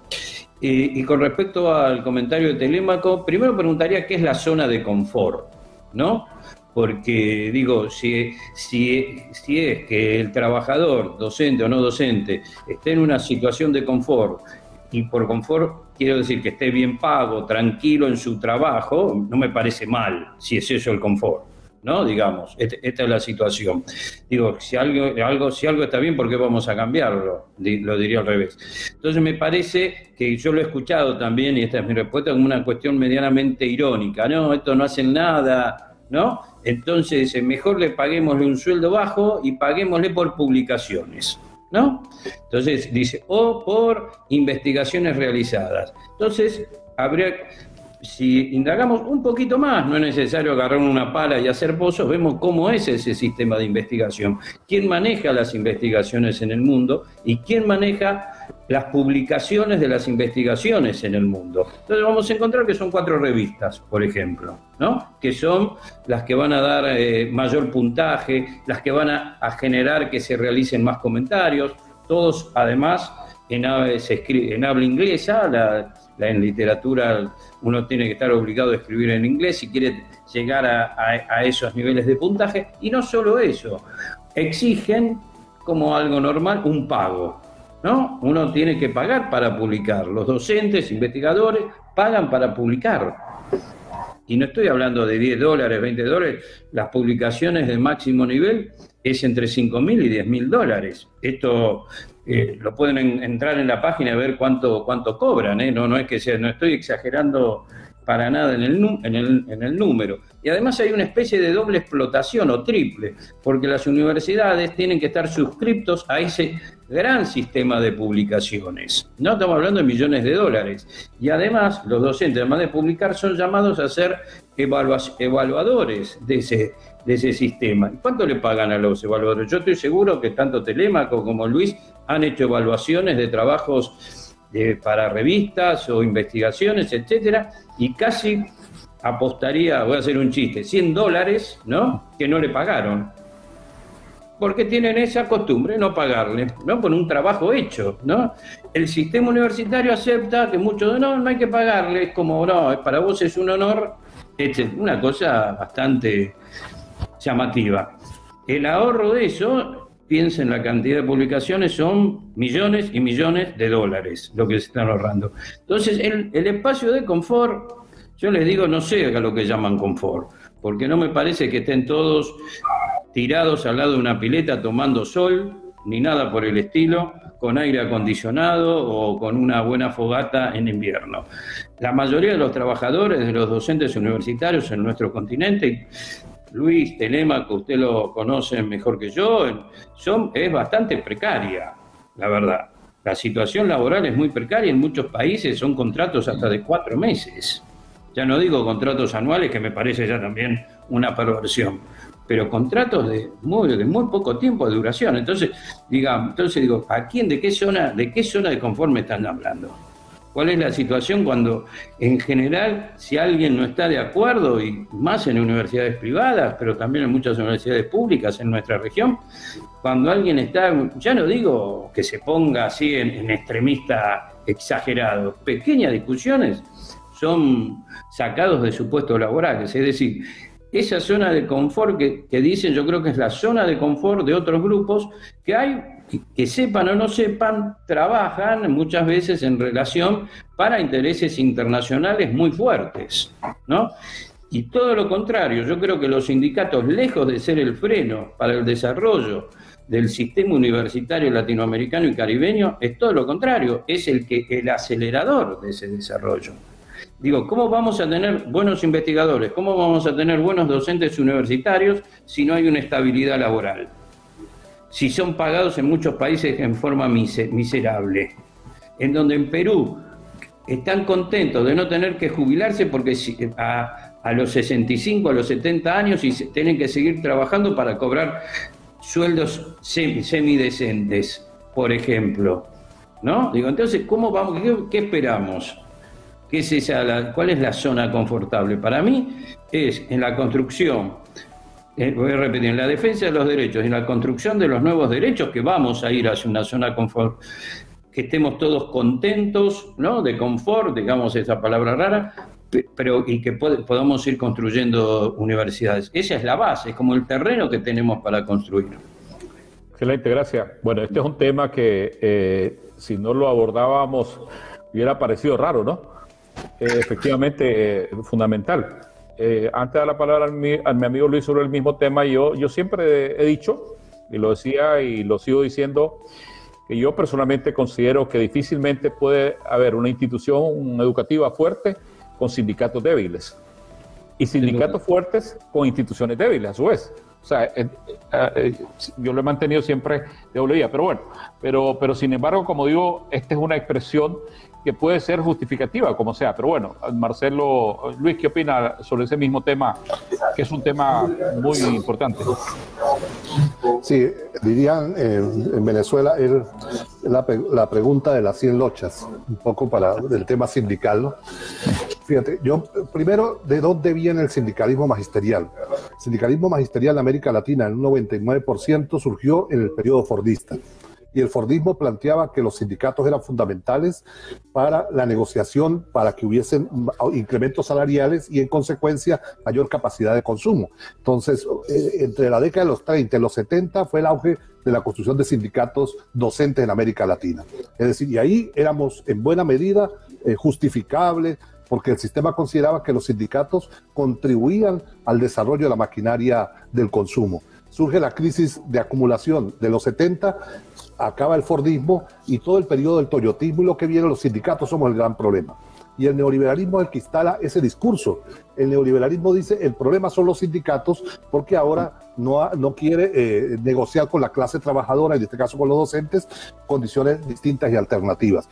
Y con respecto al comentario de Telémaco, primero preguntaría qué es la zona de confort, ¿no? Porque digo, si es que el trabajador, docente o no docente, esté en una situación de confort, y por confort quiero decir que esté bien pago, tranquilo en su trabajo, no me parece mal, si es eso el confort, ¿no? Digamos, esta es la situación. Digo, si algo está bien, ¿por qué vamos a cambiarlo? Lo diría al revés. Entonces me parece que yo lo he escuchado también, y esta es mi respuesta, como una cuestión medianamente irónica, ¿no? Esto no hacen nada, ¿no? Entonces mejor le paguémosle un sueldo bajo y paguémosle por publicaciones, ¿no? Entonces dice, o por investigaciones realizadas. Entonces si indagamos un poquito más, no es necesario agarrar una pala y hacer pozos, vemos cómo es ese sistema de investigación, quién maneja las investigaciones en el mundo y quién maneja las publicaciones de las investigaciones en el mundo. Entonces vamos a encontrar que son 4 revistas, por ejemplo, ¿no? Que son las que van a dar mayor puntaje, las que van a generar que se realicen más comentarios, todos además en habla inglesa. En literatura uno tiene que estar obligado a escribir en inglés si quiere llegar a esos niveles de puntaje. Y no solo eso, exigen como algo normal un pago, ¿no? Uno tiene que pagar para publicar. Los docentes, investigadores, pagan para publicar. Y no estoy hablando de $10, $20. Las publicaciones de máximo nivel es entre $5.000 y $10.000. Esto lo pueden entrar en la página y ver cuánto cobran, ¿eh? No es que sea, no estoy exagerando para nada en el número. Y además hay una especie de doble explotación o triple, porque las universidades tienen que estar suscriptos a ese gran sistema de publicaciones. No estamos hablando de millones de dólares. Y además los docentes, además de publicar, son llamados a ser evaluadores de ese sistema. ¿Y cuánto le pagan a los evaluadores? Yo estoy seguro que tanto Telémaco como Luis han hecho evaluaciones de trabajos para revistas o investigaciones, etcétera, y casi apostaría, voy a hacer un chiste, $100, ¿no?, que no le pagaron. Porque tienen esa costumbre, no pagarle, ¿no?, por un trabajo hecho, ¿no? El sistema universitario acepta que muchos, no hay que pagarle, es como, no, para vos es un honor, etc. Una cosa bastante llamativa. El ahorro de eso piensen la cantidad de publicaciones, son millones y millones de dólares lo que se están ahorrando. Entonces, el espacio de confort, yo les digo, no sé a lo que llaman confort, porque no me parece que estén todos tirados al lado de una pileta tomando sol, ni nada por el estilo, con aire acondicionado o con una buena fogata en invierno. La mayoría de los trabajadores, de los docentes universitarios en nuestro continente, Luis, Telemaco, usted lo conoce mejor que yo, es bastante precaria, la verdad. La situación laboral es muy precaria, en muchos países son contratos hasta de 4 meses. Ya no digo contratos anuales, que me parece ya también una perversión, pero contratos de muy poco tiempo de duración. Entonces digo, ¿a quién, de qué zona de confort me están hablando? ¿Cuál es la situación cuando, en general, si alguien no está de acuerdo, y más en universidades privadas, pero también en muchas universidades públicas en nuestra región, cuando alguien está, ya no digo que se ponga así en extremista exagerado, pequeñas discusiones son sacados de su puesto laboral, es decir, esa zona de confort que dicen, yo creo que es la zona de confort de otros grupos que hay, que sepan o no sepan, trabajan muchas veces en relación para intereses internacionales muy fuertes, ¿no? Y todo lo contrario, yo creo que los sindicatos, lejos de ser el freno para el desarrollo del sistema universitario latinoamericano y caribeño, es todo lo contrario, es el acelerador de ese desarrollo. Digo, ¿cómo vamos a tener buenos investigadores? ¿Cómo vamos a tener buenos docentes universitarios si no hay una estabilidad laboral? Si son pagados en muchos países en forma miserable. En donde en Perú están contentos de no tener que jubilarse porque a los 65, a los 70 años y tienen que seguir trabajando para cobrar sueldos semidecentes, por ejemplo, ¿no? Digo, entonces, ¿cómo vamos? ¿Qué esperamos? ¿Cuál es la zona confortable? Para mí es en la construcción, voy a repetir, en la defensa de los derechos, en la construcción de los nuevos derechos, que vamos a ir hacia una zona confort, que estemos todos contentos, ¿no? De confort, digamos esa palabra rara, pero y que podamos ir construyendo universidades. Esa es la base, es como el terreno que tenemos para construir. Excelente, gracias. Bueno, este es un tema que si no lo abordábamos hubiera parecido raro, ¿no? Efectivamente, fundamental. Antes de dar la palabra a mi amigo Luis sobre el mismo tema, yo siempre he dicho, y lo decía y lo sigo diciendo, que yo personalmente considero que difícilmente puede haber una institución educativa fuerte con sindicatos débiles y sindicatos fuertes con instituciones débiles a su vez. O sea, yo lo he mantenido siempre de doble vía, pero bueno, pero sin embargo, como digo, esta es una expresión que puede ser justificativa, como sea. Pero bueno, Marcelo, Luis, ¿qué opina sobre ese mismo tema, que es un tema muy importante? Sí, dirían en Venezuela la pregunta de las 100 lochas, un poco del tema sindical, ¿no? Fíjate, yo primero, ¿de dónde viene el sindicalismo magisterial? El sindicalismo magisterial en América Latina, en un 99%, surgió en el periodo fordista. Y el fordismo planteaba que los sindicatos eran fundamentales para la negociación, para que hubiesen incrementos salariales y, en consecuencia, mayor capacidad de consumo. Entonces, entre la década de los 30 y los 70 fue el auge de la construcción de sindicatos docentes en América Latina. Es decir, y ahí éramos en buena medida justificables, porque el sistema consideraba que los sindicatos contribuían al desarrollo de la maquinaria del consumo. Surge la crisis de acumulación de los 70, acaba el fordismo y todo el periodo del toyotismo, y lo que viene, los sindicatos somos el gran problema. Y el neoliberalismo es el que instala ese discurso. El neoliberalismo dice, el problema son los sindicatos, porque ahora no quiere negociar con la clase trabajadora, en este caso con los docentes, condiciones distintas y alternativas.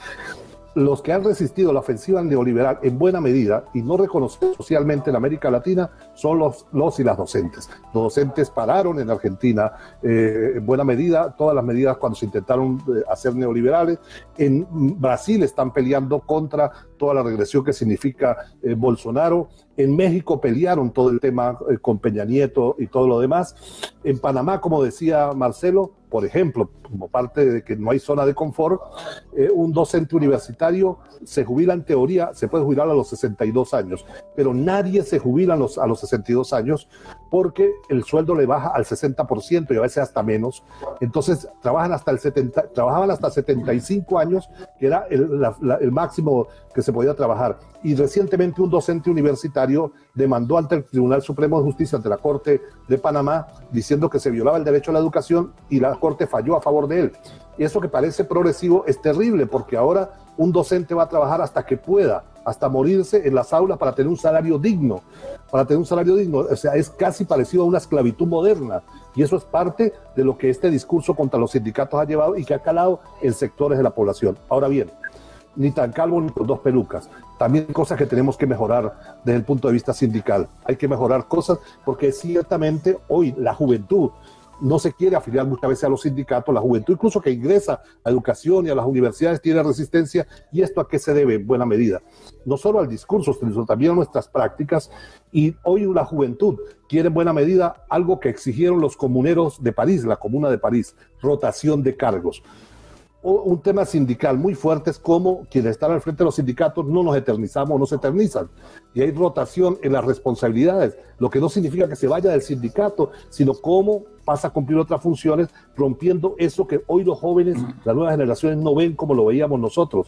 Los que han resistido la ofensiva neoliberal en buena medida y no reconocidos socialmente en América Latina son los y las docentes. Los docentes pararon en Argentina en buena medida todas las medidas cuando se intentaron hacer neoliberales. En Brasil están peleando contra toda la regresión que significa Bolsonaro. En México pelearon todo el tema con Peña Nieto y todo lo demás. En Panamá, como decía Marcelo, por ejemplo, como parte de que no hay zona de confort, un docente universitario se jubila en teoría, se puede jubilar a los 62 años, pero nadie se jubila a los 62 años porque el sueldo le baja al 60% y a veces hasta menos. Entonces trabajaban hasta 75 años, que era el máximo que se podía trabajar. Y recientemente un docente universitario demandó ante el Tribunal Supremo de Justicia, ante la Corte de Panamá, diciendo que se violaba el derecho a la educación, y la Corte falló a favor de él. Y eso, que parece progresivo, es terrible, porque ahora un docente va a trabajar hasta que pueda, hasta morirse en las aulas, para tener un salario digno. O sea, es casi parecido a una esclavitud moderna. Y eso es parte de lo que este discurso contra los sindicatos ha llevado y que ha calado en sectores de la población. Ahora bien, ni tan calvo ni con dos pelucas. También hay cosas que tenemos que mejorar desde el punto de vista sindical. Hay que mejorar cosas porque ciertamente hoy la juventud no se quiere afiliar muchas veces a los sindicatos. La juventud, incluso que ingresa a educación y a las universidades, tiene resistencia. ¿Y esto a qué se debe en buena medida? No solo al discurso, sino también a nuestras prácticas. Y hoy la juventud quiere en buena medida algo que exigieron los comuneros de París, la Comuna de París: rotación de cargos. Un tema sindical muy fuerte es cómo quienes están al frente de los sindicatos no nos eternizamos, no se eternizan. Y hay rotación en las responsabilidades, lo que no significa que se vaya del sindicato, sino cómo pasa a cumplir otras funciones, rompiendo eso que hoy los jóvenes, las nuevas generaciones, no ven como lo veíamos nosotros.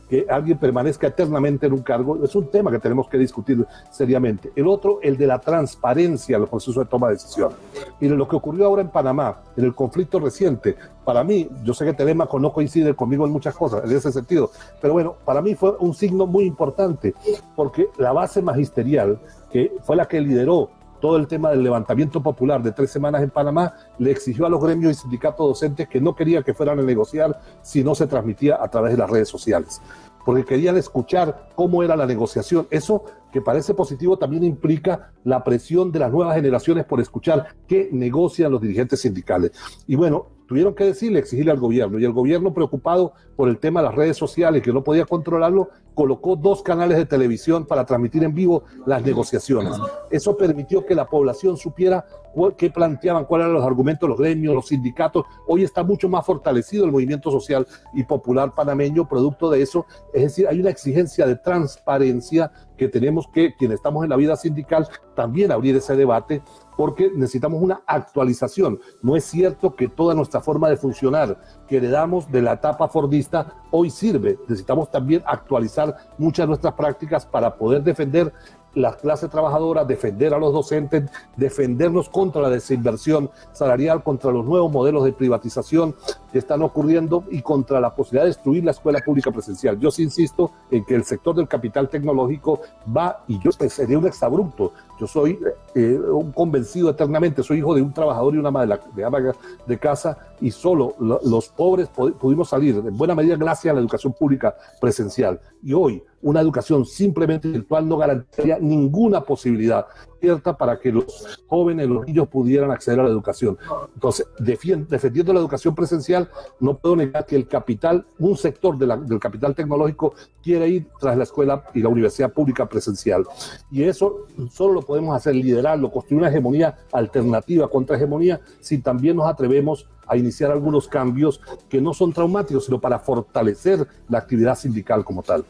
Que alguien permanezca eternamente en un cargo es un tema que tenemos que discutir seriamente. El otro, el de la transparencia en el proceso de toma de decisión. Mire, lo que ocurrió ahora en Panamá, en el conflicto reciente, para mí, yo sé que Telémaco no coincide conmigo en muchas cosas, en ese sentido, pero bueno, para mí fue un signo muy importante, porque la base magisterial, que fue la que lideró todo el tema del levantamiento popular de 3 semanas en Panamá, le exigió a los gremios y sindicatos docentes que no querían que fueran a negociar si no se transmitía a través de las redes sociales, porque querían escuchar cómo era la negociación. Eso, que parece positivo, también implica la presión de las nuevas generaciones por escuchar qué negocian los dirigentes sindicales. Y bueno, tuvieron que decirle, exigirle al gobierno, y el gobierno, preocupado por el tema de las redes sociales, que no podía controlarlo, colocó 2 canales de televisión para transmitir en vivo las negociaciones. Eso permitió que la población supiera qué planteaban, cuáles eran los argumentos, los gremios, los sindicatos. Hoy está mucho más fortalecido el movimiento social y popular panameño, producto de eso. Es decir, hay una exigencia de transparencia que tenemos que, quienes estamos en la vida sindical, también abrir ese debate, porque necesitamos una actualización. No es cierto que toda nuestra forma de funcionar que heredamos de la etapa fordista hoy sirve. Necesitamos también actualizar muchas de nuestras prácticas para poder defender la clase trabajadora, defender a los docentes, defendernos contra la desinversión salarial, contra los nuevos modelos de privatización que están ocurriendo y contra la posibilidad de destruir la escuela pública presencial. Yo sí insisto en que el sector del capital tecnológico va, y yo sería un exabrupto. Yo soy un convencido eternamente, soy hijo de un trabajador y una ama de casa, y solo los pobres pudimos salir en buena medida gracias a la educación pública presencial. Y hoy una educación simplemente virtual no garantiría ninguna posibilidad cierta para que los jóvenes, los niños pudieran acceder a la educación. Entonces, defendiendo la educación presencial, no puedo negar que el capital, un sector del capital tecnológico, quiere ir tras la escuela y la universidad pública presencial. Y eso solo lo podemos hacer, liderarlo, construir una hegemonía alternativa contra hegemonía, si también nos atrevemos a iniciar algunos cambios que no son traumáticos, sino para fortalecer la actividad sindical como tal.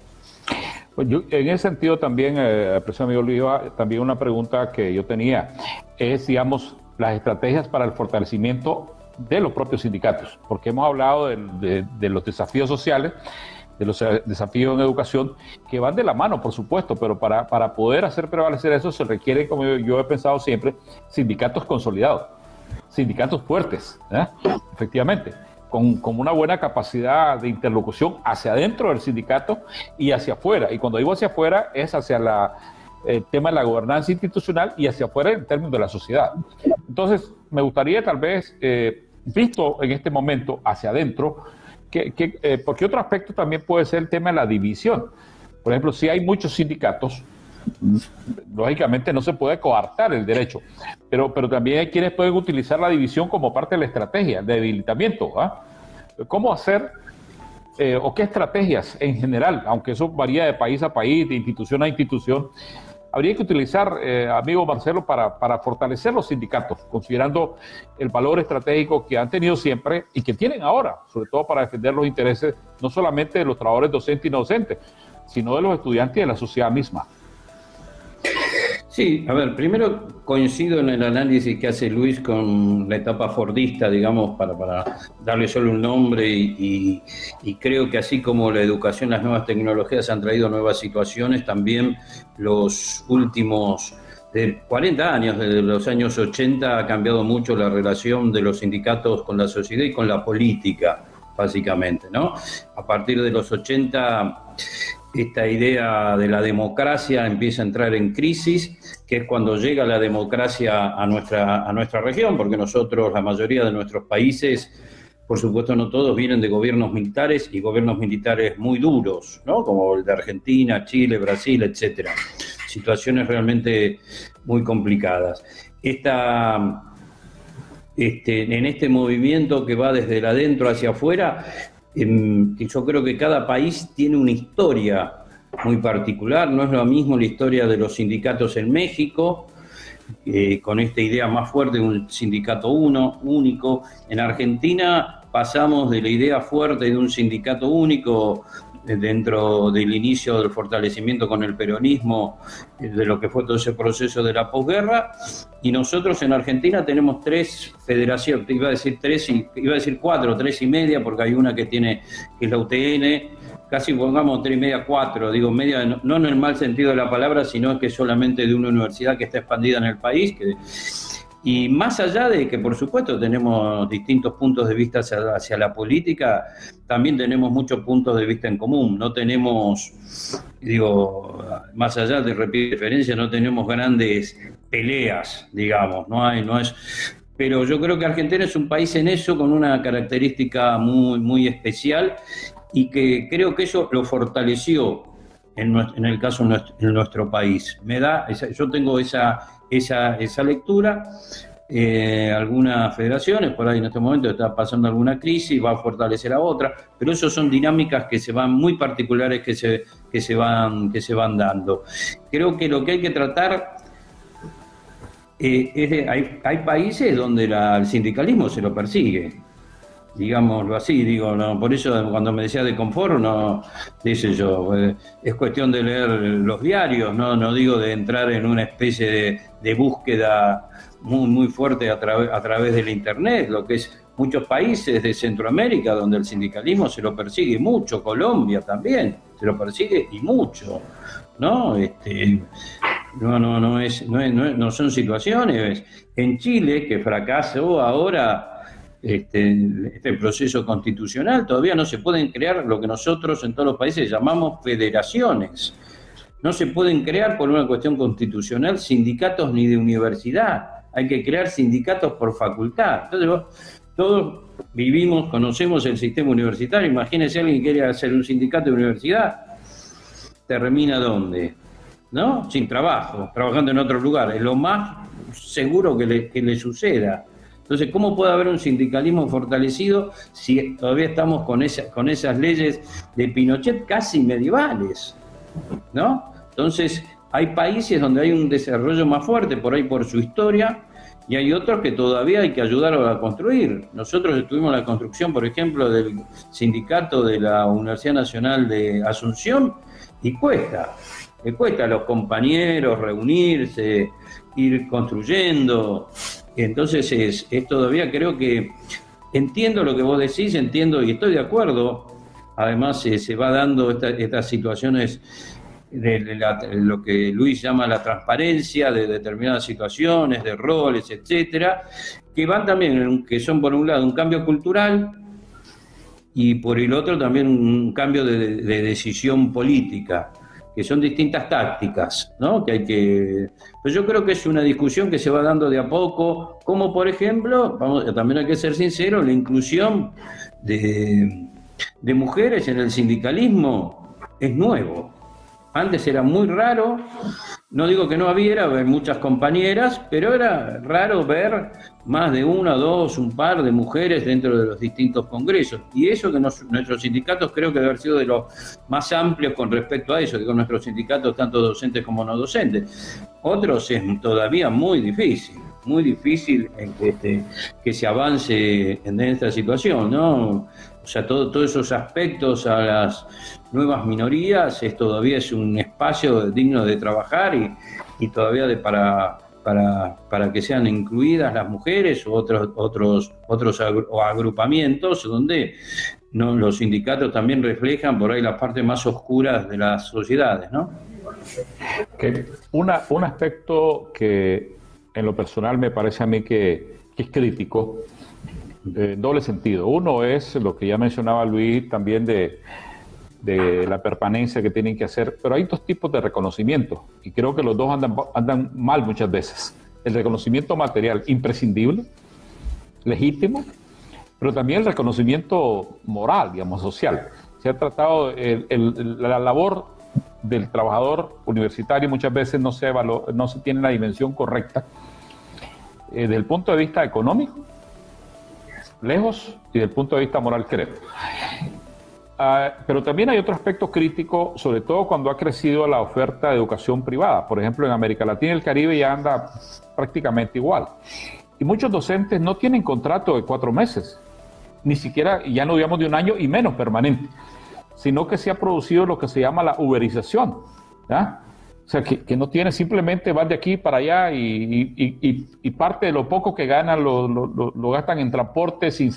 Pues yo, en ese sentido también, profesor amigo Luis, también una pregunta que yo tenía es, digamos, las estrategias para el fortalecimiento de los propios sindicatos, porque hemos hablado de los desafíos sociales, de los desafíos en educación, que van de la mano, por supuesto, pero para poder hacer prevalecer eso se requiere, como yo he pensado siempre, sindicatos consolidados, sindicatos fuertes, efectivamente, con una buena capacidad de interlocución hacia adentro del sindicato y hacia afuera. Y cuando digo hacia afuera es hacia el tema de la gobernanza institucional y hacia afuera en términos de la sociedad. Entonces, me gustaría tal vez, visto en este momento hacia adentro, porque otro aspecto también puede ser el tema de la división. Por ejemplo, si hay muchos sindicatos, lógicamente no se puede coartar el derecho, pero también hay quienes pueden utilizar la división como parte de la estrategia de debilitamiento. ¿Cómo hacer o qué estrategias en general, aunque eso varía de país a país, de institución a institución, habría que utilizar, amigo Marcelo, para fortalecer los sindicatos, considerando el valor estratégico que han tenido siempre y que tienen ahora, sobre todo para defender los intereses no solamente de los trabajadores docentes y no docentes, sino de los estudiantes y de la sociedad misma? Sí, a ver, primero coincido en el análisis que hace Luis con la etapa fordista, digamos, para darle solo un nombre y creo que así como la educación, las nuevas tecnologías han traído nuevas situaciones, también los últimos 40 años, desde los años 80, ha cambiado mucho la relación de los sindicatos con la sociedad y con la política, básicamente, ¿no? A partir de los 80... esta idea de la democracia empieza a entrar en crisis, que es cuando llega la democracia a nuestra región, porque nosotros, la mayoría de nuestros países, por supuesto no todos, vienen de gobiernos militares y gobiernos militares muy duros, ¿no? Como el de Argentina, Chile, Brasil, etcétera. Situaciones realmente muy complicadas. En este movimiento que va desde el adentro hacia afuera, yo creo que cada país tiene una historia muy particular. No es lo mismo la historia de los sindicatos en México, con esta idea más fuerte de un sindicato único. En Argentina pasamos de la idea fuerte de un sindicato único dentro del inicio del fortalecimiento con el peronismo, de lo que fue todo ese proceso de la posguerra, y nosotros en Argentina tenemos 3 federaciones, iba a decir 4, 3 y media, porque hay una que es la UTN, casi pongamos 3 y media, 4, digo media, no en el mal sentido de la palabra, sino que solamente de una universidad que está expandida en el país, y más allá de que, por supuesto, tenemos distintos puntos de vista hacia la política, también tenemos muchos puntos de vista en común. No tenemos, más allá de diferencias, no tenemos grandes peleas, digamos. Pero yo creo que Argentina es un país en eso con una característica muy, muy especial y que creo que eso lo fortaleció en el caso en nuestro país. Yo tengo esa lectura. Algunas federaciones por ahí en este momento está pasando alguna crisis, va a fortalecer a otra, pero eso son dinámicas que se van muy particulares que se van dando. Creo que lo que hay que tratar hay países donde el sindicalismo se lo persigue, digámoslo así, por eso cuando me decía de confort, es cuestión de leer los diarios, no digo de entrar en una especie de búsqueda muy, muy fuerte a través de la internet, lo que es muchos países de Centroamérica donde el sindicalismo se lo persigue mucho, Colombia también se lo persigue y mucho, ¿no? No son situaciones. En Chile, que fracasó ahora este proceso constitucional, todavía no se pueden crear lo que nosotros en todos los países llamamos federaciones. No se pueden crear por una cuestión constitucional sindicatos ni de universidad. Hay que crear sindicatos por facultad. Entonces todos conocemos el sistema universitario. Imagínense alguien que quiere hacer un sindicato de universidad, ¿termina dónde? ¿No? Sin trabajo, trabajando en otro lugar. Es lo más seguro que le suceda. Entonces, ¿cómo puede haber un sindicalismo fortalecido si todavía estamos con esas leyes de Pinochet casi medievales? ¿No? Entonces, hay países donde hay un desarrollo más fuerte, por ahí por su historia, y hay otros que todavía hay que ayudar a construir. Nosotros estuvimos en la construcción, por ejemplo, del sindicato de la Universidad Nacional de Asunción, y cuesta a los compañeros reunirse, ir construyendo. Entonces es todavía, creo que entiendo lo que vos decís, entiendo y estoy de acuerdo. Además se va dando estas situaciones de lo que Luis llama la transparencia de determinadas situaciones, de roles, etcétera, que van también, que son por un lado un cambio cultural y por el otro también un cambio de decisión política, que son distintas tácticas, ¿no? Pues yo creo que es una discusión que se va dando de a poco, como por ejemplo, también hay que ser sinceros, la inclusión de mujeres en el sindicalismo es nuevo. Antes era muy raro, no digo que no hubiera muchas compañeras, pero era raro ver más de una, dos, un par de mujeres dentro de los distintos congresos. Y eso que nuestros sindicatos creo que debe haber sido de los más amplios con respecto a eso, que con nuestros sindicatos, tanto docentes como no docentes. Otros es todavía muy difícil. que se avance en esta situación, ¿no? O sea, todos esos aspectos a las nuevas minorías todavía es un espacio digno de trabajar y todavía para que sean incluidas las mujeres u otros agrupamientos donde los sindicatos también reflejan por ahí las partes más oscuras de las sociedades, ¿no? Un aspecto que en lo personal me parece a mí que es crítico, doble sentido. Uno es lo que ya mencionaba Luis también de la permanencia que tienen que hacer, pero hay dos tipos de reconocimiento y creo que los dos andan mal muchas veces. El reconocimiento material imprescindible, legítimo, pero también el reconocimiento moral, digamos, social. Se ha tratado la labor del trabajador universitario muchas veces no se tiene la dimensión correcta desde el punto de vista económico, lejos, y desde el punto de vista moral, creo. Pero también hay otro aspecto crítico, sobre todo cuando ha crecido la oferta de educación privada. Por ejemplo, en América Latina y el Caribe ya anda prácticamente igual. Y muchos docentes no tienen contrato de 4 meses, ni siquiera, ya no digamos de 1 año y menos permanente, sino que se ha producido lo que se llama la uberización, ¿ya? O sea, que no tiene, simplemente van de aquí para allá y parte de lo poco que ganan lo gastan en transporte sin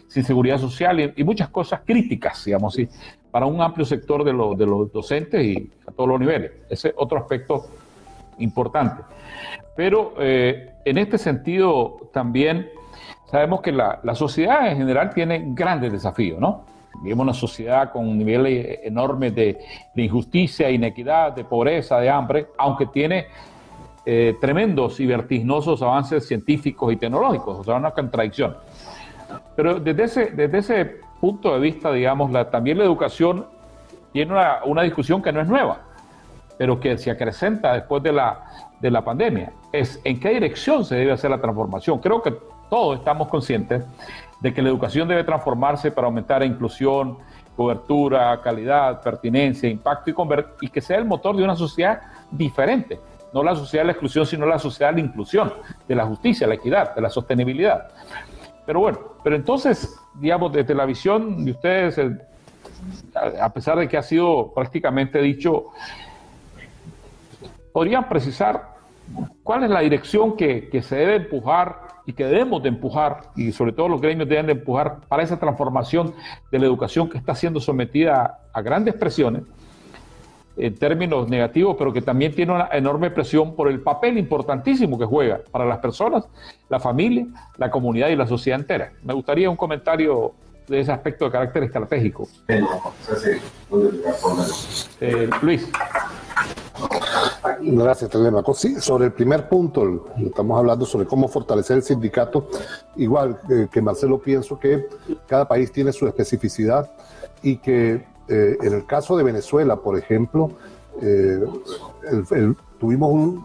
seguridad social y muchas cosas críticas, digamos así, para un amplio sector de los docentes y a todos los niveles. Ese es otro aspecto importante. Pero en este sentido también sabemos que la sociedad en general tiene grandes desafíos, ¿no? Vivimos una sociedad con niveles enormes de injusticia, inequidad, de pobreza, de hambre, aunque tiene tremendos y vertiginosos avances científicos y tecnológicos, o sea, una contradicción. Pero desde ese punto de vista, digamos, también la educación tiene una discusión que no es nueva, pero que se acrecenta después de la pandemia. Es en qué dirección se debe hacer la transformación. Creo que todos estamos conscientes de que la educación debe transformarse para aumentar la inclusión, cobertura, calidad, pertinencia, impacto y que sea el motor de una sociedad diferente. No la sociedad de la exclusión, sino la sociedad de la inclusión, de la justicia, la equidad, de la sostenibilidad. Pero bueno, entonces, digamos, desde la visión de ustedes, a pesar de que ha sido prácticamente dicho, ¿podrían precisar cuál es la dirección que se debe empujar y que debemos de empujar, y sobre todo los gremios deben de empujar para esa transformación de la educación que está siendo sometida a grandes presiones en términos negativos, pero que también tiene una enorme presión por el papel importantísimo que juega para las personas, la familia, la comunidad y la sociedad entera? Me gustaría un comentario de ese aspecto de carácter estratégico. Luis. Gracias, Telemaco. Sí, sobre el primer punto, estamos hablando sobre cómo fortalecer el sindicato. Igual que Marcelo, pienso que cada país tiene su especificidad y que en el caso de Venezuela, por ejemplo, tuvimos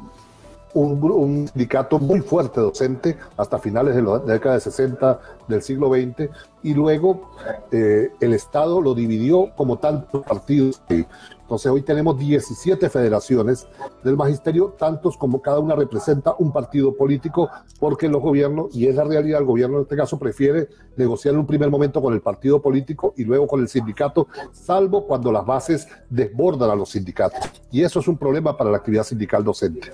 un sindicato muy fuerte docente hasta finales de la década de 60 del siglo XX, y luego el Estado lo dividió como tantos partidos. Entonces hoy tenemos 17 federaciones del magisterio, tantos como cada una representa un partido político, porque los gobiernos, y es la realidad, el gobierno en este caso prefiere negociar en un primer momento con el partido político y luego con el sindicato, salvo cuando las bases desbordan a los sindicatos. Y eso es un problema para la actividad sindical docente.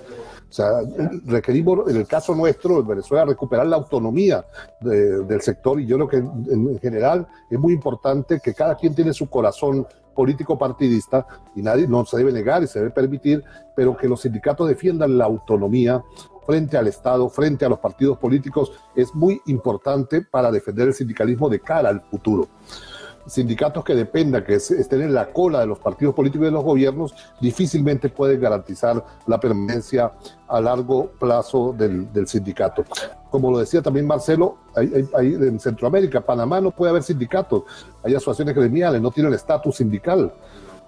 O sea, requerimos, en el caso nuestro, en Venezuela, recuperar la autonomía del sector, y yo creo que en general es muy importante que cada quien tiene su corazón político partidista, y nadie no se debe negar y se debe permitir, pero que los sindicatos defiendan la autonomía frente al Estado, frente a los partidos políticos, es muy importante para defender el sindicalismo de cara al futuro. Sindicatos que dependan, que estén en la cola de los partidos políticos y de los gobiernos, difícilmente pueden garantizar la permanencia a largo plazo del sindicato. Como lo decía también Marcelo, hay en Centroamérica, Panamá, no puede haber sindicatos, hay asociaciones gremiales, no tienen estatus sindical.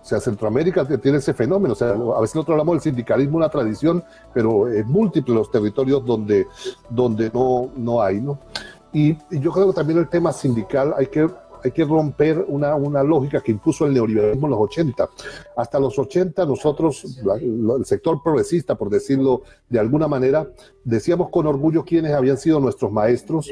O sea, Centroamérica tiene ese fenómeno. O sea, a veces nosotros hablamos del sindicalismo, una tradición, pero es múltiple los territorios donde no hay, ¿no? Y yo creo que también el tema sindical hay que hay que romper una lógica que impuso el neoliberalismo en los 80. Hasta los 80 nosotros, el sector progresista, por decirlo de alguna manera, decíamos con orgullo quiénes habían sido nuestros maestros,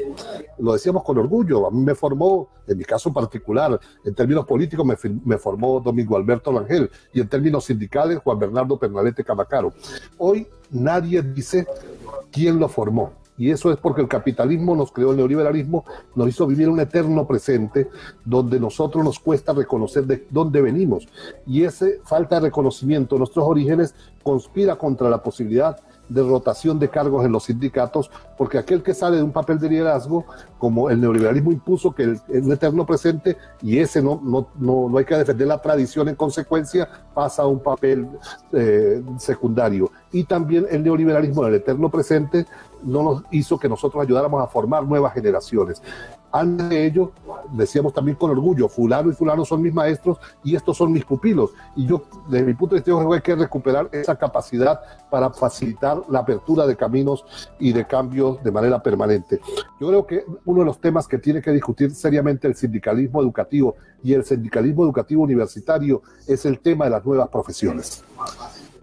lo decíamos con orgullo. A mí me formó, en mi caso particular, en términos políticos me formó Domingo Alberto Rangel, y en términos sindicales Juan Bernardo Pernalete Camacaro. Hoy nadie dice quién lo formó. Y eso es porque el capitalismo nos creó, el neoliberalismo nos hizo vivir un eterno presente donde nosotros nos cuesta reconocer de dónde venimos. Y esa falta de reconocimiento de nuestros orígenes conspira contra la posibilidad de rotación de cargos en los sindicatos, porque aquel que sale de un papel de liderazgo, como el neoliberalismo impuso, que es un eterno presente, y ese no hay que defender la tradición en consecuencia, pasa a un papel secundario. Y también el neoliberalismo del eterno presente no nos hizo que nosotros ayudáramos a formar nuevas generaciones. Antes de ello, decíamos también con orgullo, fulano y fulano son mis maestros y estos son mis pupilos. Y yo, desde mi punto de vista, creo que hay que recuperar esa capacidad para facilitar la apertura de caminos y de cambios de manera permanente. Yo creo que uno de los temas que tiene que discutir seriamente el sindicalismo educativo y el sindicalismo educativo universitario es el tema de las nuevas profesiones.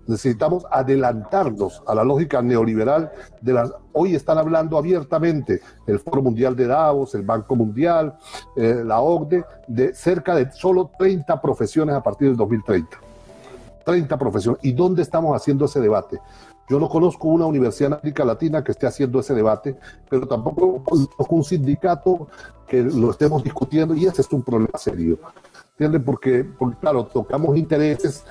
Necesitamos adelantarnos a la lógica neoliberal de las... Hoy están hablando abiertamente el Foro Mundial de Davos, el Banco Mundial, la OCDE, de cerca de solo 30 profesiones a partir del 2030. 30 profesiones. ¿Y dónde estamos haciendo ese debate? Yo no conozco una universidad en América Latina que esté haciendo ese debate, pero tampoco conozco un sindicato que lo estemos discutiendo, y ese es un problema serio. ¿Entienden? Porque claro, tocamos intereses.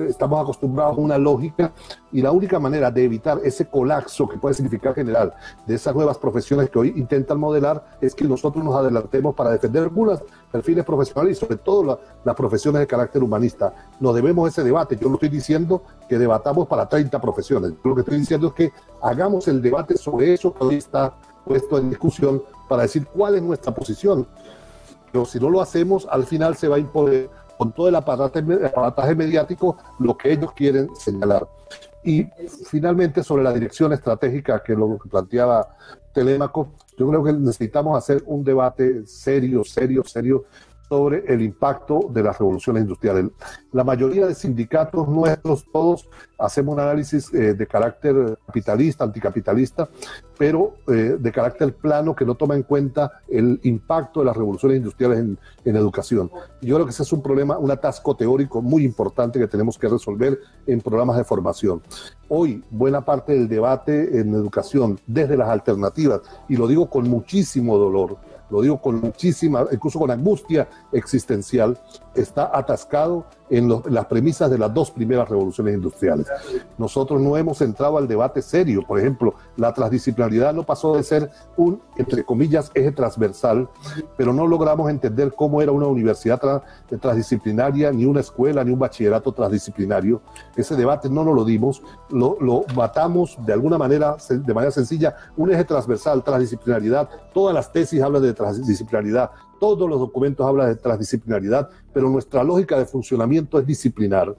Estamos acostumbrados a una lógica, y la única manera de evitar ese colapso que puede significar general de esas nuevas profesiones que hoy intentan modelar es que nosotros nos adelantemos para defender algunos perfiles profesionales y sobre todo las profesiones de carácter humanista. Nos debemos ese debate. Yo no estoy diciendo que debatamos para 30 profesiones. Yo lo que estoy diciendo es que hagamos el debate sobre eso que hoy está puesto en discusión para decir cuál es nuestra posición. Pero si no lo hacemos, al final se va a imponer con todo el aparataje mediático lo que ellos quieren señalar. Y finalmente, sobre la dirección estratégica, que lo que planteaba Telémaco, yo creo que necesitamos hacer un debate serio sobre el impacto de las revoluciones industriales. La mayoría de sindicatos nuestros, todos hacemos un análisis de carácter capitalista, anticapitalista, pero de carácter plano, que no toma en cuenta el impacto de las revoluciones industriales en educación. Y yo creo que ese es un problema, un atasco teórico muy importante que tenemos que resolver en programas de formación. Hoy, buena parte del debate en educación, desde las alternativas, y lo digo con muchísimo dolor, lo digo con muchísima, incluso con angustia existencial, está atascado en las premisas de las dos primeras revoluciones industriales. Nosotros no hemos entrado al debate serio. Por ejemplo, la transdisciplinaridad no pasó de ser un, entre comillas, eje transversal, pero no logramos entender cómo era una universidad transdisciplinaria, ni una escuela, ni un bachillerato transdisciplinario. Ese debate no nos lo dimos, lo matamos de alguna manera, de manera sencilla, un eje transversal, transdisciplinaridad. Todas las tesis hablan de transdisciplinaridad, todos los documentos hablan de transdisciplinaridad, pero nuestra lógica de funcionamiento es disciplinar.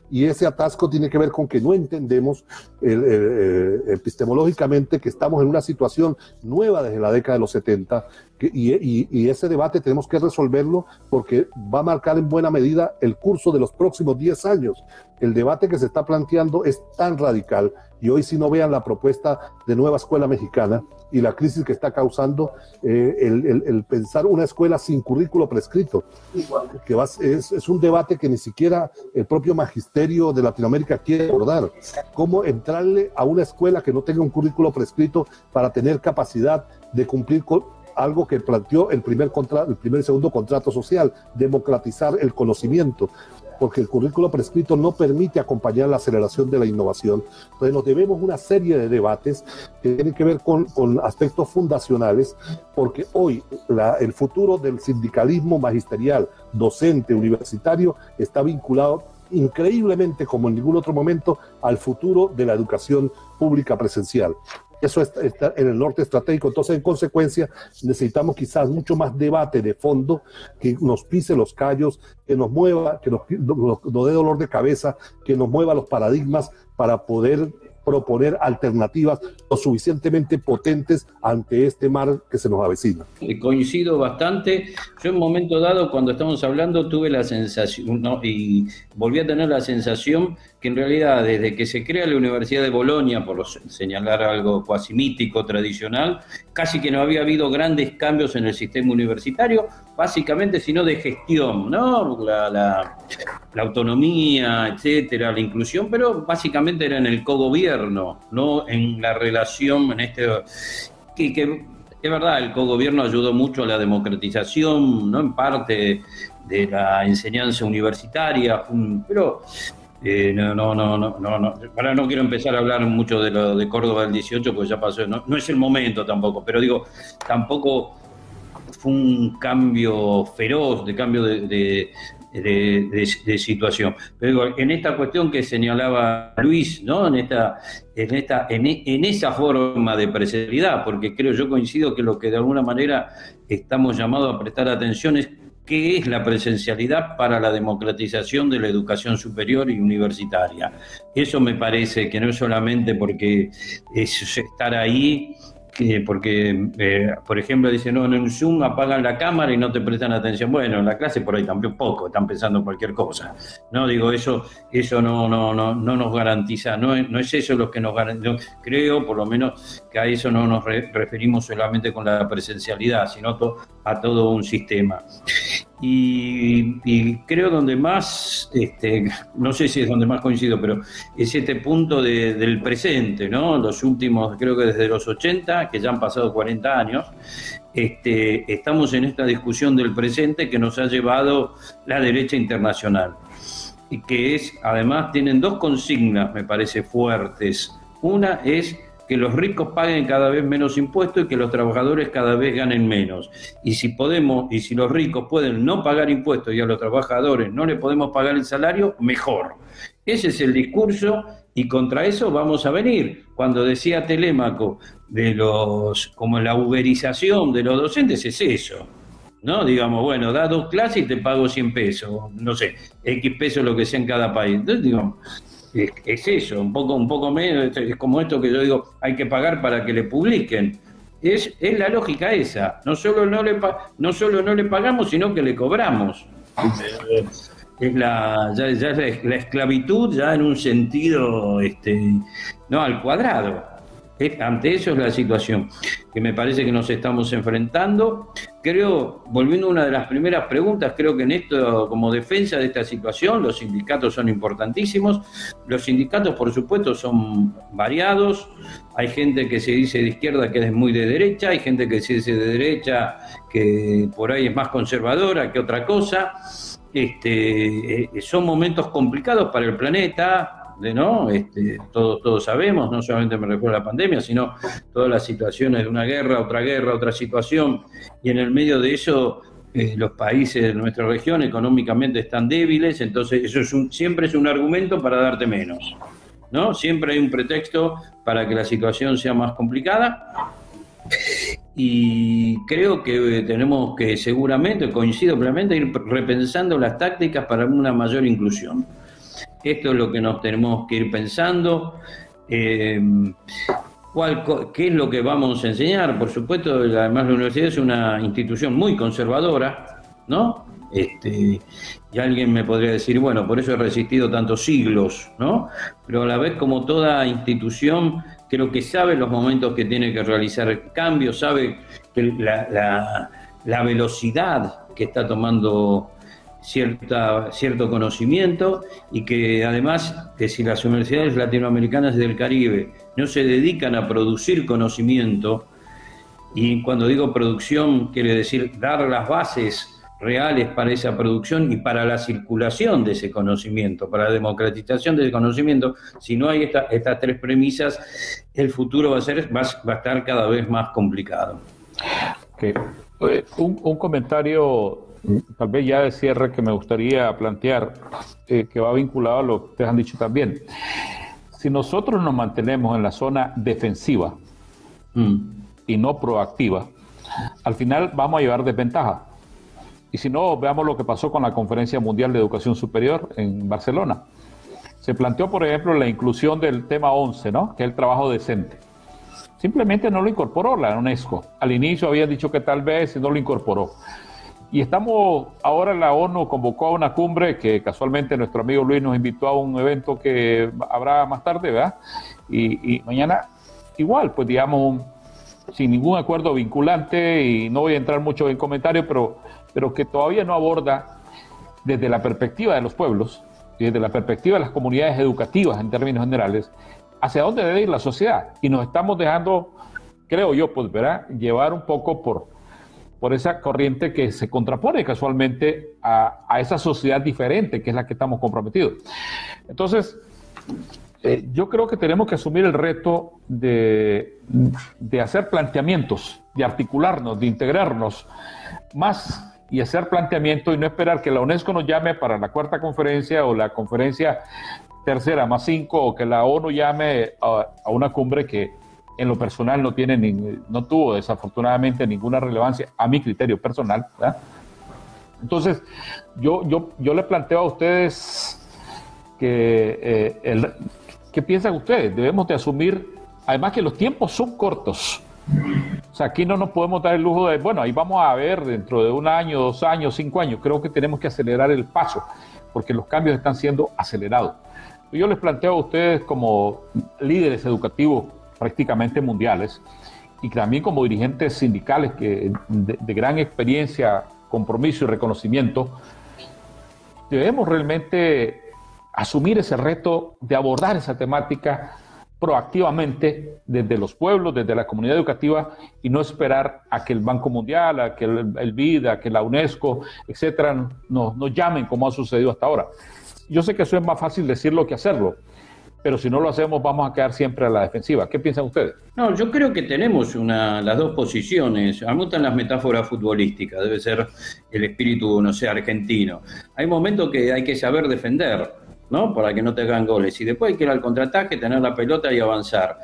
Y ese atasco tiene que ver con que no entendemos epistemológicamente que estamos en una situación nueva desde la década de los 70, y ese debate tenemos que resolverlo porque va a marcar en buena medida el curso de los próximos 10 años. El debate que se está planteando es tan radical, y hoy si no vean la propuesta de nueva escuela mexicana y la crisis que está causando el pensar una escuela sin currículo prescrito, que es un debate que ni siquiera el propio magisterio de Latinoamérica quiere abordar. ¿Cómo entrarle a una escuela que no tenga un currículo prescrito para tener capacidad de cumplir con algo que planteó el primer y segundo contrato social, democratizar el conocimiento? Porque el currículo prescrito no permite acompañar la aceleración de la innovación. Entonces nos debemos una serie de debates que tienen que ver con aspectos fundacionales, porque hoy el futuro del sindicalismo magisterial, docente, universitario, está vinculado increíblemente, como en ningún otro momento, al futuro de la educación pública presencial. Eso está en el norte estratégico. Entonces, en consecuencia, necesitamos quizás mucho más debate de fondo, que nos pise los callos, que nos mueva, que nos dé dolor de cabeza, que nos mueva los paradigmas para poder proponer alternativas lo suficientemente potentes ante este mar que se nos avecina. Coincido bastante. Yo en un momento dado, cuando estamos hablando, tuve la sensación, ¿no? Y volví a tener la sensación que en realidad desde que se crea la Universidad de Bolonia, por señalar algo cuasi mítico, tradicional, casi que no había habido grandes cambios en el sistema universitario, básicamente sino de gestión, ¿no? La autonomía, etcétera, la inclusión, pero básicamente era en el cogobierno, no en la relación, en que es verdad, el cogobierno ayudó mucho a la democratización, ¿no? En parte de la enseñanza universitaria, pero ahora no quiero empezar a hablar mucho de lo de Córdoba del 18, porque ya pasó, no es el momento tampoco, pero digo, tampoco fue un cambio feroz, de cambio de situación. Pero digo, en esta cuestión que señalaba Luis, ¿no? En esa forma de presencialidad, porque yo coincido que lo que de alguna manera estamos llamados a prestar atención es qué es la presencialidad para la democratización de la educación superior y universitaria. Eso me parece que no es solamente porque es estar ahí, porque, por ejemplo, dicen, no, en un Zoom apagan la cámara y no te prestan atención. Bueno, en la clase por ahí también poco, están pensando en cualquier cosa. No, digo, eso no nos garantiza, no es eso lo que nos garantiza. Creo, por lo menos, que a eso no nos referimos solamente con la presencialidad, sino a todo un sistema. Y creo donde más, no sé si es donde más coincido, pero es este punto del presente, ¿no? Los últimos, creo que desde los 80, que ya han pasado 40 años, estamos en esta discusión del presente que nos ha llevado la derecha internacional. Y que además tienen dos consignas, me parece, fuertes. Una es que los ricos paguen cada vez menos impuestos y que los trabajadores cada vez ganen menos. Y si los ricos pueden no pagar impuestos y a los trabajadores no le podemos pagar el salario, mejor. Ese es el discurso y contra eso vamos a venir. Cuando decía Telémaco como la uberización de los docentes, es eso, ¿no? Digamos, bueno, da 2 clases y te pago 100 pesos, no sé, X pesos lo que sea en cada país. Entonces, digamos, es eso, un poco menos, es como esto que yo digo, hay que pagar para que le publiquen. Es la lógica esa, no solo no le pagamos, sino que le cobramos. Es la esclavitud ya en un sentido no al cuadrado. Ante eso es la situación que me parece que nos estamos enfrentando. Creo, volviendo a una de las primeras preguntas, creo que en esto, como defensa de esta situación, los sindicatos son importantísimos. Los sindicatos, por supuesto, son variados. Hay gente que se dice de izquierda que es muy de derecha, hay gente que se dice de derecha que por ahí es más conservadora que otra cosa. Son momentos complicados para el planeta, ¿no? Todos sabemos, no solamente me refiero a la pandemia, sino todas las situaciones de una guerra, otra situación, y en el medio de eso los países de nuestra región económicamente están débiles, entonces eso siempre es un argumento para darte menos, ¿no? Siempre hay un pretexto para que la situación sea más complicada. Y creo que tenemos que seguramente, coincido plenamente, ir repensando las tácticas para una mayor inclusión. Esto es lo que nos tenemos que ir pensando. ¿Qué es lo que vamos a enseñar? Por supuesto, además la universidad es una institución muy conservadora, ¿no? Y alguien me podría decir, bueno, por eso he resistido tantos siglos, ¿no? Pero a la vez, como toda institución, creo que sabe los momentos que tiene que realizar cambios, sabe que la velocidad que está tomando cierto conocimiento, y que además, que si las universidades latinoamericanas y del Caribe no se dedican a producir conocimiento, y cuando digo producción quiere decir dar las bases reales para esa producción y para la circulación de ese conocimiento, para la democratización del conocimiento, si no hay estas tres premisas, el futuro va a estar cada vez más complicado. Okay. Un comentario tal vez ya de cierre que me gustaría plantear, que va vinculado a lo que ustedes han dicho también. Si nosotros nos mantenemos en la zona defensiva y no proactiva, al final vamos a llevar desventaja. Y si no, veamos lo que pasó con la Conferencia Mundial de Educación Superior en Barcelona. se planteó, por ejemplo, la inclusión del tema 11, ¿no? Que es el trabajo decente. Simplemente no lo incorporó la UNESCO. Al inicio habían dicho que tal vez y no lo incorporó. Y ahora la ONU convocó a una cumbre que casualmente nuestro amigo Luis nos invitó a un evento que habrá más tarde, ¿verdad? Y mañana igual, pues digamos, sin ningún acuerdo vinculante, y no voy a entrar mucho en comentarios, pero que todavía no aborda desde la perspectiva de los pueblos y desde la perspectiva de las comunidades educativas en términos generales, hacia dónde debe ir la sociedad. Y nos estamos dejando, creo yo, pues, ¿verdad?, llevar un poco por esa corriente que se contrapone casualmente a esa sociedad diferente que es la que estamos comprometidos. Entonces, yo creo que tenemos que asumir el reto de hacer planteamientos, de articularnos, de integrarnos más y hacer planteamientos y no esperar que la UNESCO nos llame para la 4ª conferencia o la conferencia 3ª más 5, o que la ONU llame a una cumbre que en lo personal no tuvo desafortunadamente ninguna relevancia a mi criterio personal, ¿verdad? Entonces, yo le planteo a ustedes que ¿qué piensan ustedes? Debemos de asumir, además que los tiempos son cortos. O sea, aquí no nos podemos dar el lujo de, bueno, ahí vamos a ver dentro de 1 año, 2 años, 5 años. Creo que tenemos que acelerar el paso, porque los cambios están siendo acelerados. Yo les planteo a ustedes como líderes educativos prácticamente mundiales y también como dirigentes sindicales de gran experiencia, compromiso y reconocimiento, debemos realmente asumir ese reto de abordar esa temática proactivamente desde los pueblos, desde la comunidad educativa, y no esperar a que el Banco Mundial, a que el BID, a que la UNESCO, etcétera, nos llamen como ha sucedido hasta ahora. Yo sé que eso es más fácil decirlo que hacerlo, pero si no lo hacemos vamos a quedar siempre a la defensiva. ¿Qué piensan ustedes? No, yo creo que tenemos las dos posiciones. A mí me gustan las metáforas futbolísticas, debe ser el espíritu, no sé, argentino. Hay momentos que hay que saber defender, ¿no? Para que no te hagan goles. Y después hay que ir al contraataque, tener la pelota y avanzar.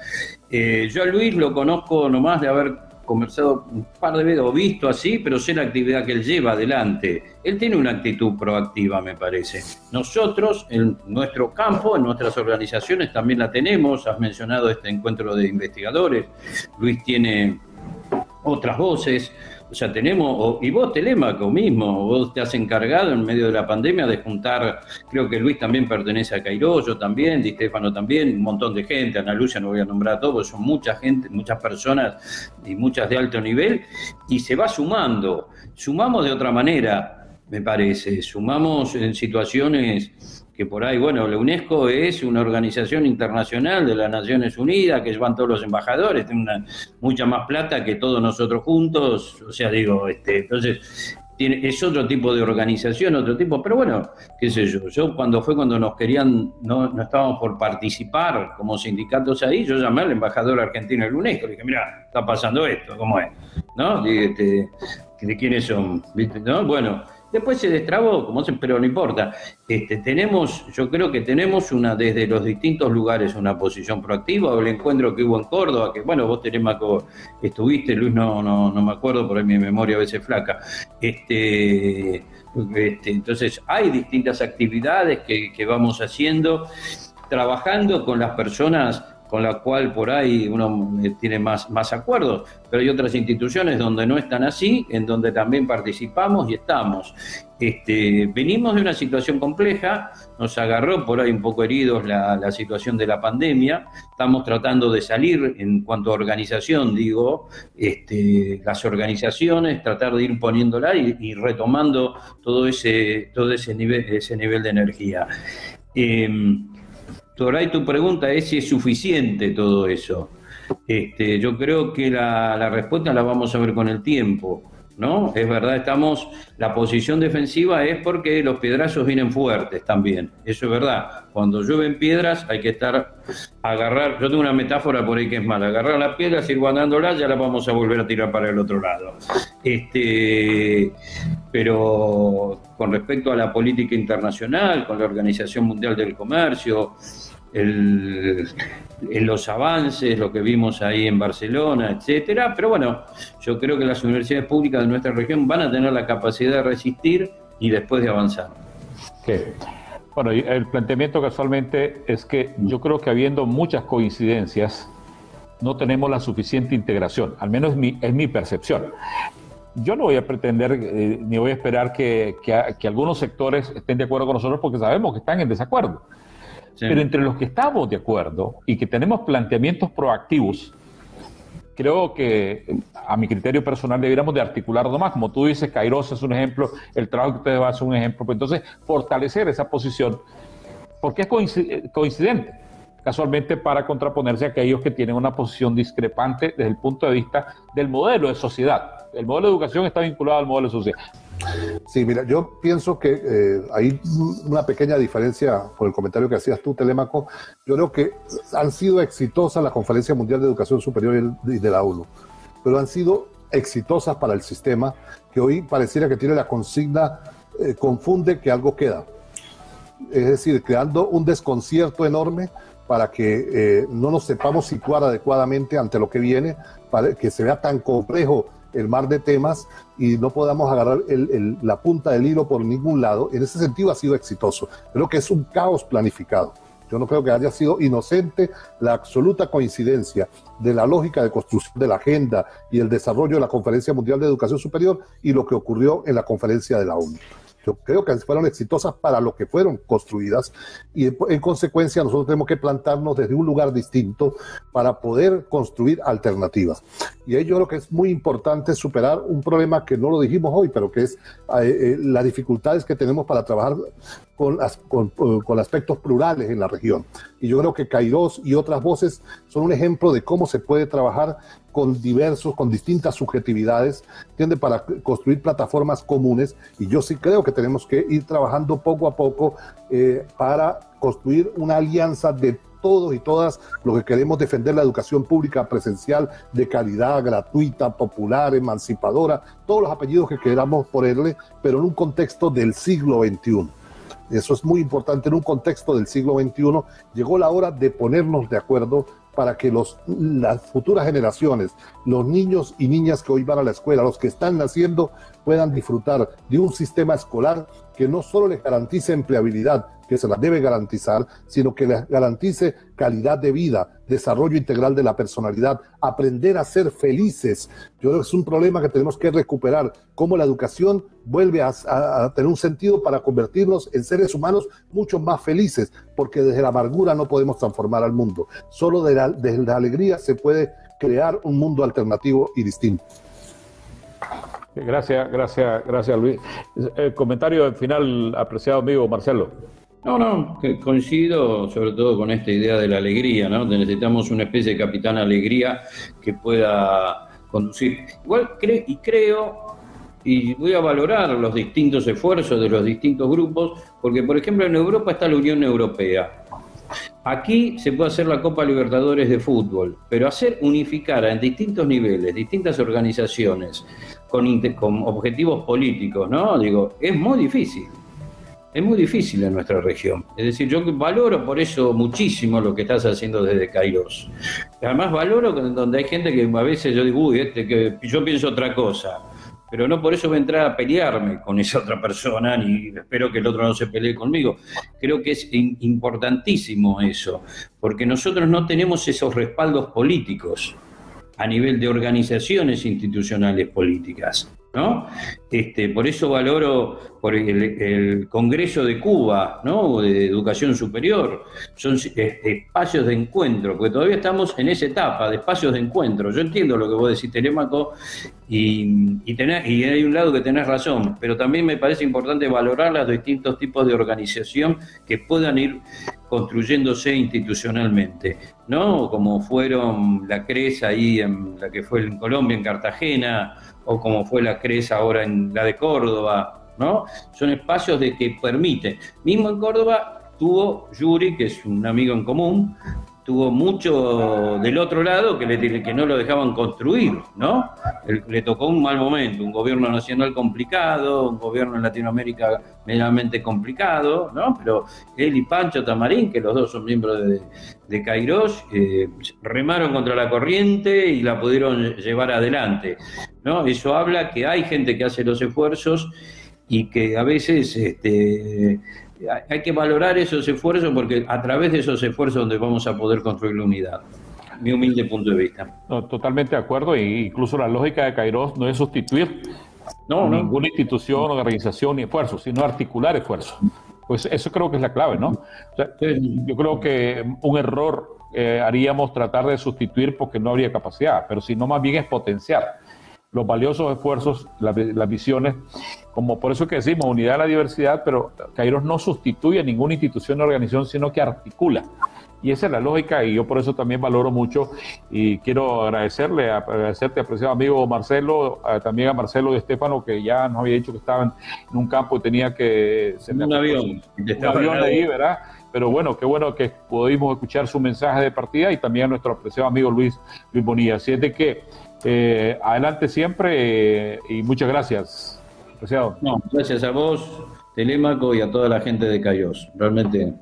Yo a Luis lo conozco nomás de haber conversado un par de veces o visto así, pero sé la actividad que él lleva adelante. Él tiene una actitud proactiva, me parece. Nosotros, en nuestro campo, en nuestras organizaciones también la tenemos. Has mencionado este encuentro de investigadores. Luis tiene otras voces. O sea, tenemos, y vos, Telémaco mismo, vos te has encargado en medio de la pandemia de juntar, creo que Luis también pertenece a Cairó, yo también, Di Stefano también, un montón de gente, Ana Lucia no voy a nombrar a todos, son mucha gente, muchas personas y muchas de alto nivel, y se va sumamos de otra manera, me parece, sumamos en situaciones que por ahí, bueno, la UNESCO es una organización internacional de las Naciones Unidas, que van todos los embajadores, tiene mucha más plata que todos nosotros juntos, o sea, digo, entonces es otro tipo de organización, otro tipo, pero bueno, qué sé yo cuando nos querían, no estábamos por participar como sindicatos ahí, yo llamé al embajador argentino del UNESCO, le dije, mira, está pasando esto, ¿cómo es? ¿No? ¿De quiénes son? ¿Viste? ¿No? Bueno, después se destrabó, pero no importa. Yo creo que tenemos desde los distintos lugares una posición proactiva. El encuentro que hubo en Córdoba, que bueno, vos Telémaco estuviste, Luis no me acuerdo, por ahí mi memoria a veces flaca. Entonces hay distintas actividades que vamos haciendo, trabajando con las personas con la cual por ahí uno tiene más acuerdos, pero hay otras instituciones donde no están así, en donde también participamos y estamos. Venimos de una situación compleja, nos agarró por ahí un poco heridos la situación de la pandemia, estamos tratando de salir en cuanto a organización, digo, las organizaciones, tratar de ir poniéndola y retomando todo ese nivel de energía. Por ahí tu pregunta es si es suficiente todo eso. Yo creo que la respuesta la vamos a ver con el tiempo, ¿no? Es verdad, la posición defensiva es porque los piedrazos vienen fuertes también, eso es verdad. Cuando llueven piedras hay que agarrar, yo tengo una metáfora por ahí que es mala, agarrar las piedras, ir guardándolas, ya las vamos a volver a tirar para el otro lado. Pero con respecto a la política internacional, con la Organización Mundial del Comercio, los avances, lo que vimos ahí en Barcelona, etcétera, pero bueno, yo creo que las universidades públicas de nuestra región van a tener la capacidad de resistir y después de avanzar. Okay. Bueno, y el planteamiento casualmente es que yo creo que habiendo muchas coincidencias, no tenemos la suficiente integración, al menos es mi percepción. Yo no voy a pretender ni voy a esperar que algunos sectores estén de acuerdo con nosotros porque sabemos que están en desacuerdo. Sí. Pero entre los que estamos de acuerdo y que tenemos planteamientos proactivos, creo que a mi criterio personal debiéramos de articularlo más. Como tú dices, Kairos es un ejemplo, el trabajo que ustedes hacen es un ejemplo. Pues entonces, fortalecer esa posición, porque es coincidente, casualmente para contraponerse a aquellos que tienen una posición discrepante desde el punto de vista del modelo de sociedad. El modelo de educación está vinculado al modelo de sociedad. Sí, mira, yo pienso que hay una pequeña diferencia por el comentario que hacías tú, Telémaco. Yo creo que han sido exitosas la Conferencia Mundial de Educación Superior y de la ONU, pero han sido exitosas para el sistema, que hoy pareciera que tiene la consigna confunde que algo queda. Es decir, creando un desconcierto enorme para que no nos sepamos situar adecuadamente ante lo que viene, para que se vea tan complejo el mar de temas y no podamos agarrar la punta del hilo por ningún lado. En ese sentido ha sido exitoso. Creo que es un caos planificado. Yo no creo que haya sido inocente la absoluta coincidencia de la lógica de construcción de la agenda y el desarrollo de la Conferencia Mundial de Educación Superior y lo que ocurrió en la conferencia de la ONU. Yo creo que fueron exitosas para lo que fueron construidas y en consecuencia nosotros tenemos que plantarnos desde un lugar distinto para poder construir alternativas. Y ahí yo creo que es muy importante superar un problema que no lo dijimos hoy, pero que es las dificultades que tenemos para trabajar con aspectos plurales en la región. Y yo creo que Kairos y otras voces son un ejemplo de cómo se puede trabajar con distintas subjetividades, ¿entiende? Para construir plataformas comunes. Y yo sí creo que tenemos que ir trabajando poco a poco para construir una alianza de todos y todas los que queremos defender la educación pública presencial de calidad, gratuita, popular, emancipadora, todos los apellidos que queramos ponerle, pero en un contexto del siglo XXI. Eso es muy importante, en un contexto del siglo XXI llegó la hora de ponernos de acuerdo para que las futuras generaciones, los niños y niñas que hoy van a la escuela, los que están naciendo, puedan disfrutar de un sistema escolar que no solo les garantice empleabilidad, que se las debe garantizar, sino que les garantice calidad de vida, desarrollo integral de la personalidad, aprender a ser felices. Yo creo que es un problema que tenemos que recuperar, cómo la educación vuelve a tener un sentido para convertirnos en seres humanos mucho más felices, porque desde la amargura no podemos transformar al mundo. Solo desde la alegría se puede crear un mundo alternativo y distinto. Gracias Luis. Comentario final, apreciado amigo Marcelo. No, que coincido sobre todo con esta idea de la alegría, ¿no? Necesitamos una especie de capitán alegría que pueda conducir. Igual creo, y voy a valorar los distintos esfuerzos de los distintos grupos, porque por ejemplo en Europa está la Unión Europea. Aquí se puede hacer la Copa Libertadores de fútbol, pero unificar en distintos niveles, distintas organizaciones, con objetivos políticos, ¿no? Digo, es muy difícil. Es muy difícil en nuestra región. Es decir, yo valoro por eso muchísimo lo que estás haciendo desde Kairos. Además valoro donde hay gente que a veces yo digo, que yo pienso otra cosa, pero no por eso voy a entrar a pelearme con esa otra persona, ni espero que el otro no se pelee conmigo. Creo que es importantísimo eso, porque nosotros no tenemos esos respaldos políticos a nivel de organizaciones institucionales políticas, ¿no? Por eso valoro por el Congreso de Cuba, ¿no? De Educación Superior. Son espacios de encuentro, porque todavía estamos en esa etapa de espacios de encuentro. Yo entiendo lo que vos decís, Telémaco, y hay un lado que tenés razón, pero también me parece importante valorar los distintos tipos de organización que puedan ir construyéndose institucionalmente, ¿no? Como fueron la CRES ahí, la que fue en Colombia, en Cartagena, o como fue la CRES ahora en la de Córdoba, ¿no? Son espacios que permiten. Mismo en Córdoba tuvo Yuri, que es un amigo en común, tuvo mucho del otro lado que no lo dejaban construir, ¿no? Le tocó un mal momento, un gobierno nacional complicado, un gobierno en Latinoamérica medianamente complicado, ¿no? Pero él y Pancho Tamarín, que los dos son miembros de Kairos, remaron contra la corriente y la pudieron llevar adelante, ¿no? Eso habla que hay gente que hace los esfuerzos y que a veces hay que valorar esos esfuerzos, porque a través de esos esfuerzos donde vamos a poder construir la unidad. Mi humilde punto de vista. No, totalmente de acuerdo, e incluso la lógica de Kairos no es sustituir ninguna institución, organización ni esfuerzo, sino articular esfuerzo. Pues eso creo que es la clave, ¿no? O sea, yo creo que un error haríamos tratar de sustituir porque no habría capacidad, pero si no, más bien es potenciar los valiosos esfuerzos, las visiones, como por eso que decimos unidad en la diversidad, pero Kairos no sustituye a ninguna institución o organización, sino que articula. Y esa es la lógica, y yo por eso también valoro mucho y quiero agradecerte, apreciado amigo Marcelo, también a Marcelo y Estefano, que ya nos había dicho que estaban en un campo y tenía que... un avión ahí, ¿verdad? Pero bueno que pudimos escuchar su mensaje de partida, y también a nuestro apreciado amigo Luis Bonilla. Así es de que adelante siempre, y muchas gracias, apreciado. No, gracias a vos, Telémaco, y a toda la gente de Kairos. Realmente